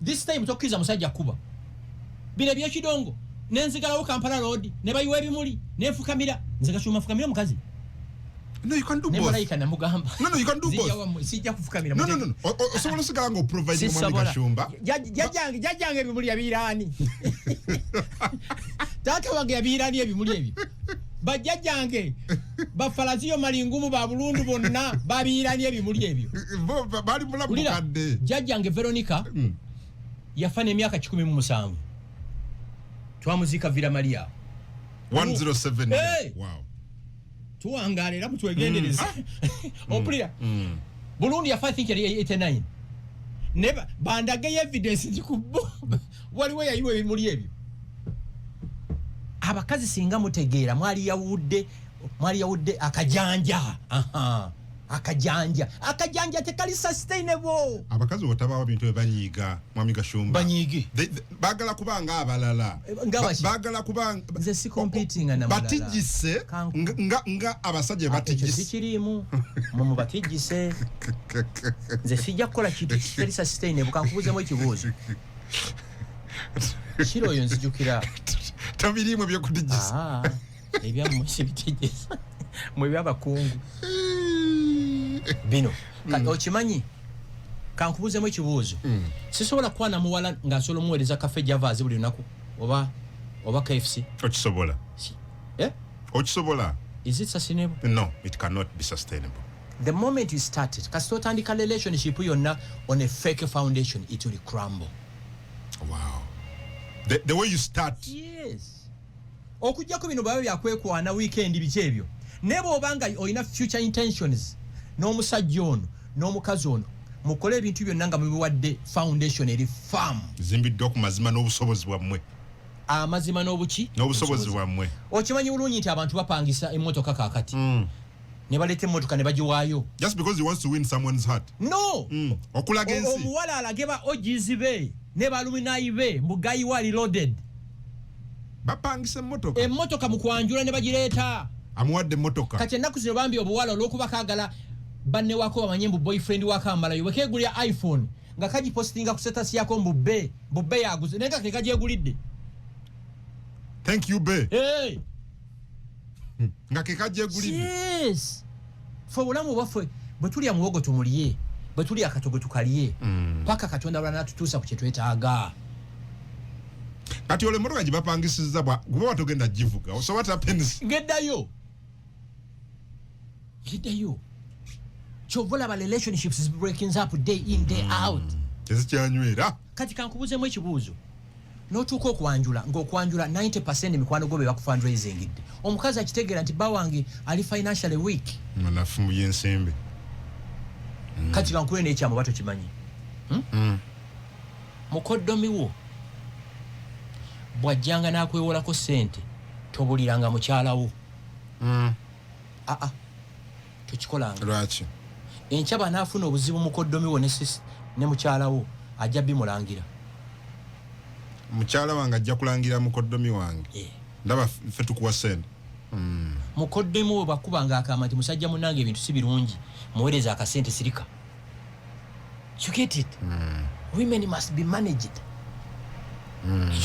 this time tokkiza musajja kuba bino byekidongo nenzigalawo Kampala road ne bayiwa ebimuli nefukamira nze Gashumba fukamira omukazi no you can do both malayika namugamba no you can do both sijja kufukamira no osobola sigala ngo provide mwami Gashumba jajjange ebimuli yabirani taata wange yabirani ebimuli ebyo bajjajjange bafalaziyo malingumu ba bulundu bonna babirani ebimuli ebyo bali mulabukadde jajjange Veronica yafana emyaka 17 twamuzika Villa Maria 107 wow tuwangala era mutwegendereza opulira Burundi yafa I think 89 neba bandage evidence ndikubo waliwo yayiwe ebimuli ebyo abakazi singa mutegeera mwali yawudde akajanja akajanja tekali sustainable. Abakazi otabawa bintu ebanyiga mwami Gashumba. Banyige. Bagala kubanga abalala. Bagala kubanga nze si competing na malala. Batijise nga abasajja batijise. Sikirimu mu batijise. Nze sijja kukola kintu tekali sustainable kankubuze mu ekibuuzo. Shiro yo nzijukira. Tabirimu byo kutijisa. Ebyamu sibitijisa. Mwe byabakungu. Bino okimanyi kankubuzemu ekibuuzo sisobola kuba na muwala ng'asobola omuweereza kafe javaazi buli lunaku oba KFC okisobola okisobola. Is it sustainable? No, it cannot be sustainable. The moment you started kasita otandika relationship yonna on a fake foundation it will crumble. Wow. The way you start. Yes. Okujjako bino baba byakwekwana weekend biki ebyo ne bw'obanga olina future intentions n'omusajja ono n'omukazi ono mukole ebintu byonna nga mubiwadde foundation eri firm zimbidde okumazima n'obusobozi bwammwe amazima n'obuki n'obusobozi bwammwe. Okimanyi bulungi nti abantu bapangisa emmotoka kaakati ne baleeta emmotoka ne bagiwaayo just because he wants to win someone's heart. No. Okulaga ensi omuwala alage ba ogizi be ne baluminayi be mugayi wa reloaded bapangisa emmotoka mu kwanjula ne bagireeta amuwadde emmotoka. Kati ennaku zino bambi obuwala olw'okuba kaagala banne wako bamanye mbu boyfriend wakamalayo bwekegulya iPhone nga kagipostinga ku status yako mbubbe yaguze naye nga kekagyegulidde. Thank you be. Hey. Nga kekagyegulidde. Yes. Fwe bulamu bwaffe bwe tulya muwogo tumulye bwe tulya akatogo tukalye paka Katonda lwana natutuusa ku kye twetaaga. Kati ole emmotoka gye bapangisizza gwe watogenda givuga so what happens? Geddayo chovola ba relationships is breaking up day in day out. Tezikyanywera. Kati kankubuzemu ekibuuzo n'otuuka okwanjula ng'okwanjula 90% mikwano gwo be baku fundraisingidde omukazi akitegeera nti bawange ali financially weak manafu mu yensembe. Kati kankule n'ekyama bato kimanyi mukoddomi wo bw'ajjanga n'akwewolako ssente tobuliranga mukyalawo. Tokikolanga. Lwaki? Enkyaba n'afuna obuzibu mukoddomi wo ne mukyalawo ajja bimulangira. Mukyala wange ajja kulangira mukoddomi wange. Ndaba ffe tukuwa ssente. Mukoddomi we bakubanga akama nti musajja munnange ebintu si birungi muweereza akasente sirika. You get it? Women must be managed.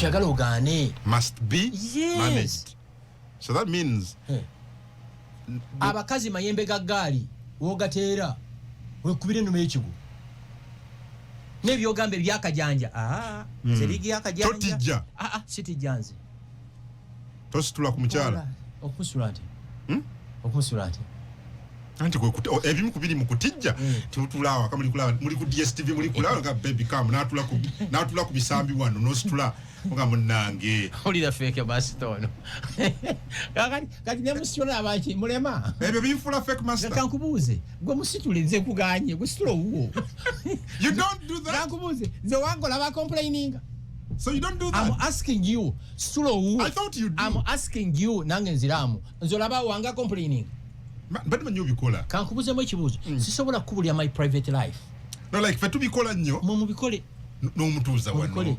Kyagala ogaane. Must be managed. So that means abakazi mayembe ga gaali woogateera wekubire nnuma ekigu n'ebyogambo ebyakajanja serigi yakajanja totijja sitijja nze tositula ku mukyala okumusula nti okumusula nti anti ebimu kubiri mu kutijja tibutulawa kama muli ku DSTV muli kulawa nga baby come natula ku bisambi wano nositula nga munnange olira fake bastono kati ne musitula abaki mulema ebyo bifula fake master kankubuuze gwe musitule nze kuganye gwe situla owuwo you don't do that kankubuuze nze wangola ba complaining. So you don't do that. I'm asking you situla owuwo. I thought you do. I'm asking you nange nziramu nzolaba wanga complaining. But manyo bikola kankubuzemu ekibuuzo sisobola kubulya my private life. No like fetu bikola nnyo mu bikole n'omutuuza wano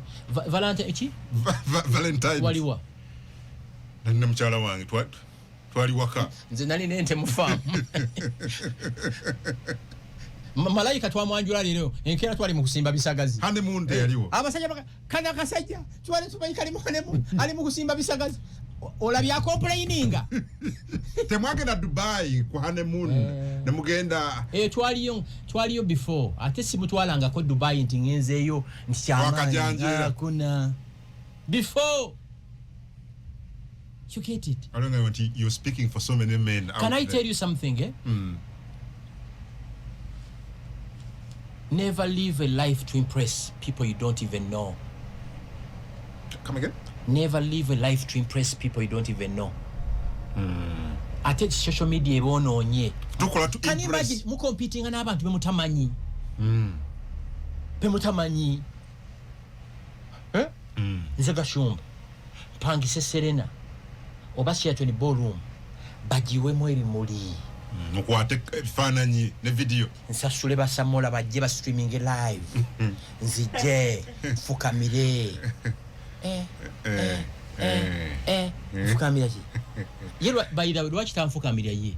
Valentine eki Valentine waliwa nne mukyala wange twali waka nze nali nente mu farm malayika twamwanjula leero enkeera twali mu kusimba bisagazi honeymoon yaliwo abasajja kana kasajja twali tumanyi kali mu honeymoon ali mu kusimba bisagazi olabya complaininga temwagenda Dubai ku honeymoon ne mugenda twaliyo before ate simutwalangako Dubai nti ngenzeeyo nti kyamaanyi kuna before you get it. I don't know what you're speaking for so many men out. Can I tell you something Never live a life to impress people you don't even know. Come again? Never live a life to impress people you don't even know. Ate social media ebononye. Tukola to impress. Can you imagine mu competing n'abantu bemutamanyi? Bemutamanyi. Nze Gashumba. Pangise Serena. Oba Sheraton ballroom. Bagiwemu ebimuli. mukwate ebifaananyi ne video nsasule basamola bajje ba streaming live nzije fukamire fukamire ki yelwa bayida lwaki tamfukamire ye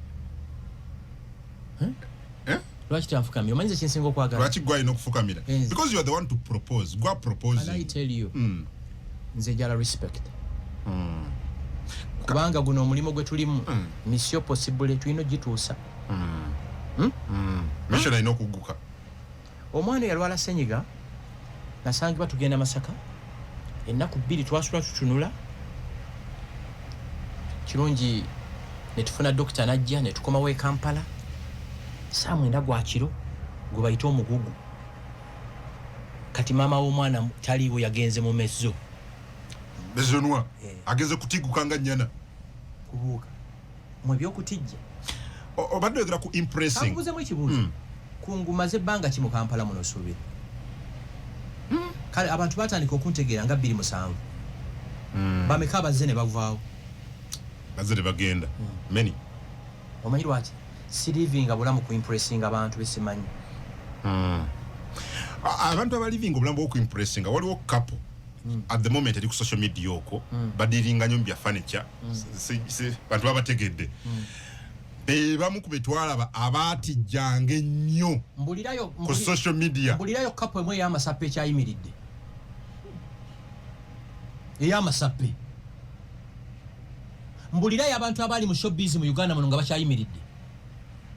lwaki tamfukamire omanyize kinsinga okwagala lwaki gwa ino kufukamira because you are the one to propose gwa propose and I tell you nze jala respect kubanga guno omulimo gwe tulimu mission possible tulino gituusa mission ino kuguka omwana yalwala senyiga nasangibwa tugenda Masaka ennaku 2 twasula tutunula kirungi ne tufuna dokita najja ne tukoma we Kampala samwenda gwa kiro gwe bayita omugugu kati mama w'omwana taliwo yagenze mu mezzo bezonwa ageze kutiguka nga nnyana kubuuka mwe byokutijja obadde ogera ku impressing mbuuzemu ekibuuzo kungumaze ebbanga ki mu Kampala muno osuubira kale abantu batandika okuntegeera nga 27 bameka bazze ne bavaawo bazze ne bagenda many omanyi lwaki sirivinga bulamu ku impressing abantu besimanyi abantu abalivinga obulamu bw'oku impressing waliwo couple at the moment eri ku social media okwo badiringa Nsambya Furniture bantu babategedde bebamu ku betwala abatijjanga ennyo ku social media mbulirayo couple emwe ey'amasappe ekyayimiridde ey'amasappe mbulirayo abantu abali mu showbiz mu Uganda muno nga bakyayimiridde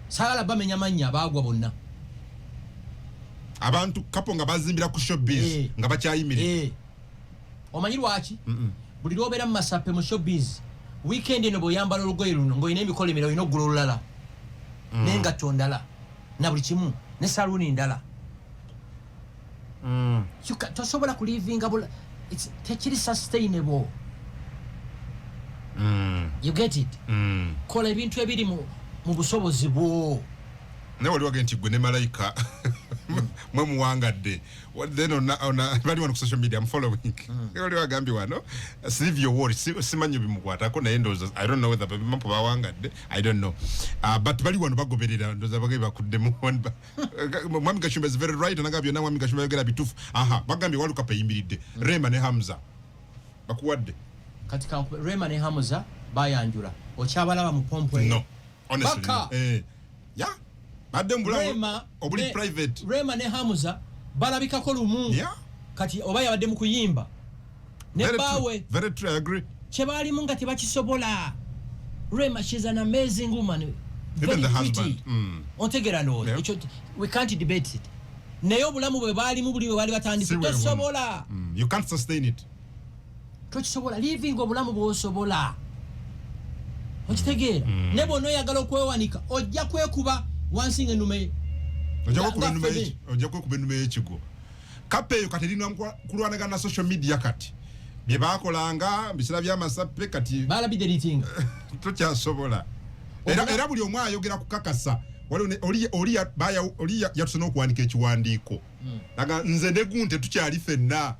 saagala bamenya mannya abaagwa bonna abantu couple nga bazimbira ku showbiz nga bakyayimiridde omanyi lwaki buli lwobeera mu masappe mu showbiz weekend eno bw'oyambala olugoye luno ng'olina emikola emirala olina oggula olulala n'engatto ndala na buli kimu ne saluuni ndala tosobola kulivinga tekiri sustainable you get it kola ebintu ebiri mu busobozi bwo naye wali wage nti gwe ne malayika mwe muwangadde then bali wano ku social media I'm following wali wagambye wano save your worry simanyi bimukwatako naye ndowooza I don't know whether bamampo bawangadde I don't know but bali wano bagoberera ndowooza bagambye bakuddemu mwami Gashumba is very right anagambye na mwami Gashumba yogera bituufu bagambye Waluka yimbiridde Rema ne Hamza bakuwadde kati Rema ne Hamza bayanjula okyabalaba mu pompo no honestly yeah Madam Rema obuli private Rema ne Hamza balabikako lumu kati oba yabadde mu kuyimba ne bawe very true I agree kye balimu nga tebakisobola Rema she's an amazing woman even the husband ontegera no we can't debate it naye obulamu bwe balimu buli bwe bali batandise tosobola you can't sustain it tokisobola living obulamu bw'osobola okitegeera ne bw'ono oyagala okwewanika ojja kwekuba wansinga ennume ojja kwekuba ennume y'ekigo kapa eyo kati erina kulwanagana na social media kati bye bakolanga biseera by'amasappe kati balabideritinga tokyasobola era buli omu ayogera kukakasa oli yatuse n'okuwanika ekiwandiiko naga nze ne gunte tukyali ffenna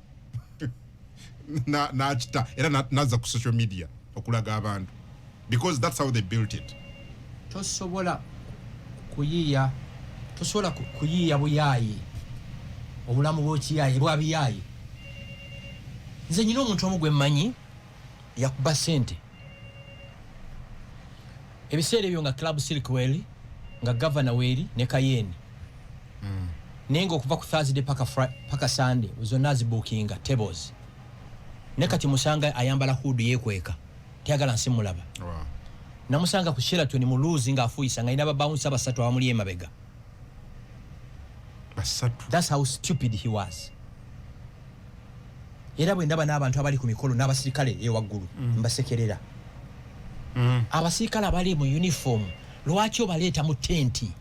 n'akita era nazza ku social media okulaga abantu because that's how they built it tosobola kuyiya buyaayi obulamu bw'okiyaayi bwabiyaayi nze nyina omuntu omu gwe mmanyi yakuba ssente ebiseera ebyo nga club silk weeri nga governor weeri ne Kayeni naye ng'okuva ku Thursday paka Sunday zonna zibuukinga tables ne kati musanga ayambala hudu yeekweka teyagala nsimulaba namusanga ku Sheraton mu Luzi ng'afuuyisa nga alina babawunsa basatu abamuli emabega that's how stupid he was era bwe ndaba n'abantu abali ku mikolo n'abasirikale ewaggulu mbasekerera abasirikale abali mu uniform lwaki obaleeta mu tenti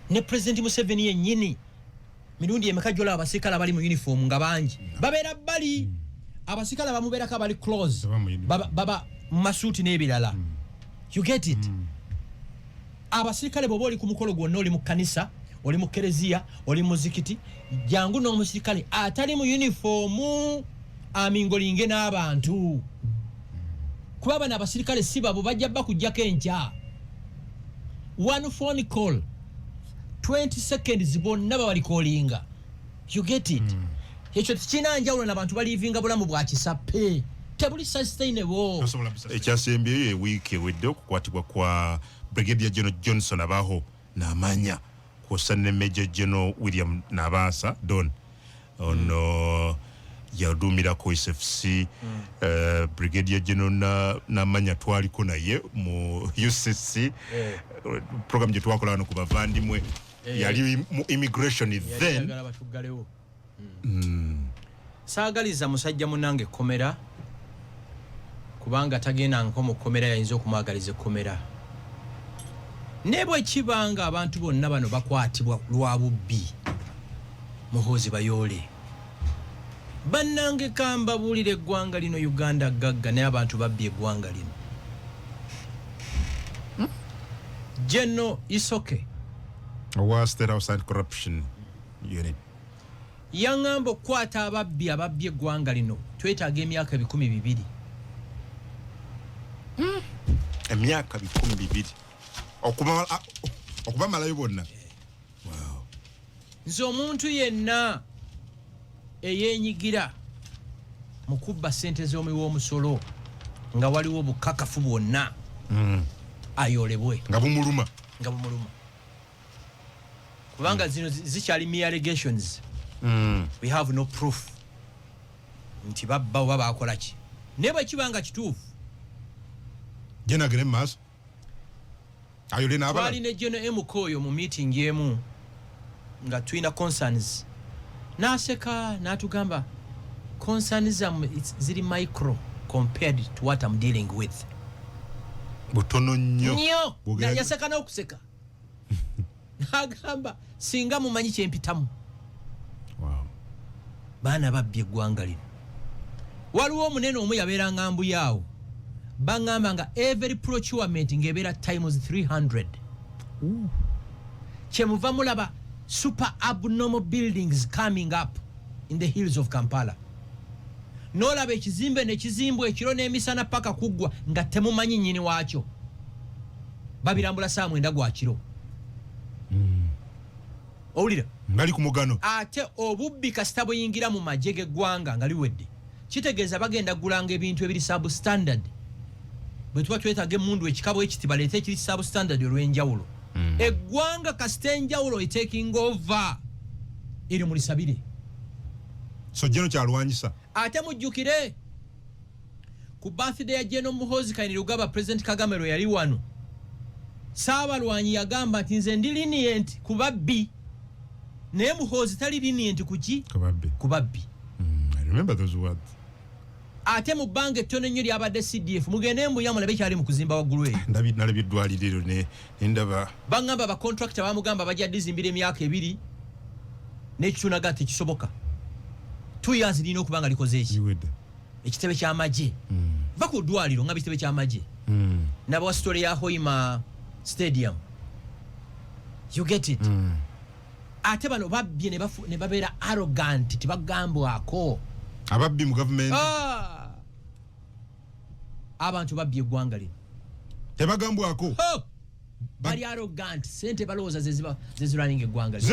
ne President Museveni yennyini mirundi emeka gy'olaba abasirikale abali mu uniform nga bangi babeera bbali abasirikale bamubeerako abali close baba masuuti n'ebirala you get it abasirikale bw'oba oli ku mukolo gwonna oli mu kkanisa oli mu kereziya oli mu muzikiti jangu n'omusirikale atali mu uniformu amingolinge n'abantu kuba bano abasirikale si babo bajja bakujjako enkya one phone call 20 seconds bonna bali callinga. You get it? Ekyo tikina njawulo n'abantu balivinga bulamu bwa kisappe. Tebuli sustainable. Ekyasembyeyo ewiiki ewedde okukwatibwa kwa Brigadier General Johnson abaho n'amannya kw'ossa ne Major General William Nabasa Don ono yaduumirako SFC. Brigadier General n'amannya twaliko naye mu UCC program gye twakola wano ku bavandimwe yali mu immigration then. Saagaliza musajja munange komera kubanga tagenda nko mu komera yayinza okumwagaliza ekkomera. Ne bwe kibanga abantu bonna bano bakwatibwa lwa bubbi Muhoozi bayoole. Bannange kamba buulira eggwanga lino Uganda gagga naye abantu babbye eggwanga lino. General Isoke owa State House Anti-Corruption Unit yaŋŋamba okukwata ababbi eggwanga lino twetaaga emyaka 200. Emyaka 200 okubamalayo bonna. Wow. Nze omuntu yenna eyeenyigira mu kubba ssente z'omuwi w'omusolo nga waliwo obukakafu bwonna ayoolebwe nga bumuluma. Kubanga zino zikyali mere allegations. We have no proof nti babba oba baakola ki. Ne bwe kibanga kituufu jenagere maaso ayole n'abala. Twali ne General Mukoyo mu meeting emu nga tulina concerns n'aseka n'atugamba concerns ziri micro compared to what I'm dealing with. Butono nnyo. Yaseka n'okuseka n'agamba singa mumanyi kyempitamu. Baana babbye eggwanga lino. Waliwo omunene omu yabeera ngambu yaawo baŋŋamba nga every procurement ng'ebeera times 300. Kyemuva mulaba super abnormal buildings coming up in the hills of Kampala. N'olaba ekizimbe ne kizimbwa ekiro n'emisana paka kuggwa nga temumanyi nnyini waakyo. Babirambula saa 9 gwa kiro. Owulira? Ngali ku mugano. Ate obubbi kasita buyingira mu magye g'eggwanga nga liwedde. Kitegeeza bagenda gulanga ebintu ebiri substandard. Bwe tuba twetaaga emmundu ekikabo ekiti baleete ekiri substandard olw'enjawulo. Eggwanga kasita enjawulo taking over eri mu lisabire. So jeno kyalwanyisa. Ate mujjukire ku birthday ya General Muhoozi Kainerugaba President Kagame lwe yali wano. Saabalwanyi yagamba nti nze ndi lenient ku babbi. Naye Muhoozi tali lenient ku ki? Ku babbi. I remember those words. Ate mu bbanga ettono ennyo lyabadde CDF mugende mbuya mulabe kyali mu kuzimba waggulu eyo. Nalabye eddwaliro ne ndaba. Baŋŋamba abacontractor bamugamba bajja dizimbira emyaka 2 n'ekitunaga tekisoboka. 2 years lina okuba nga likoze eki. Ekitebe ky'amagye. Va ku ddwaliro nga bitebe ky'amagye. Nabawa story ya Hoima Stadium. You get it? Ate bano babbye ne babeera arrogant tibagambwako. Ababbi mu government. Abantu babbye eggwanga lino. Tebagambwako. Bali arrogant. Sente balowooza ze zirunning eggwanga lino.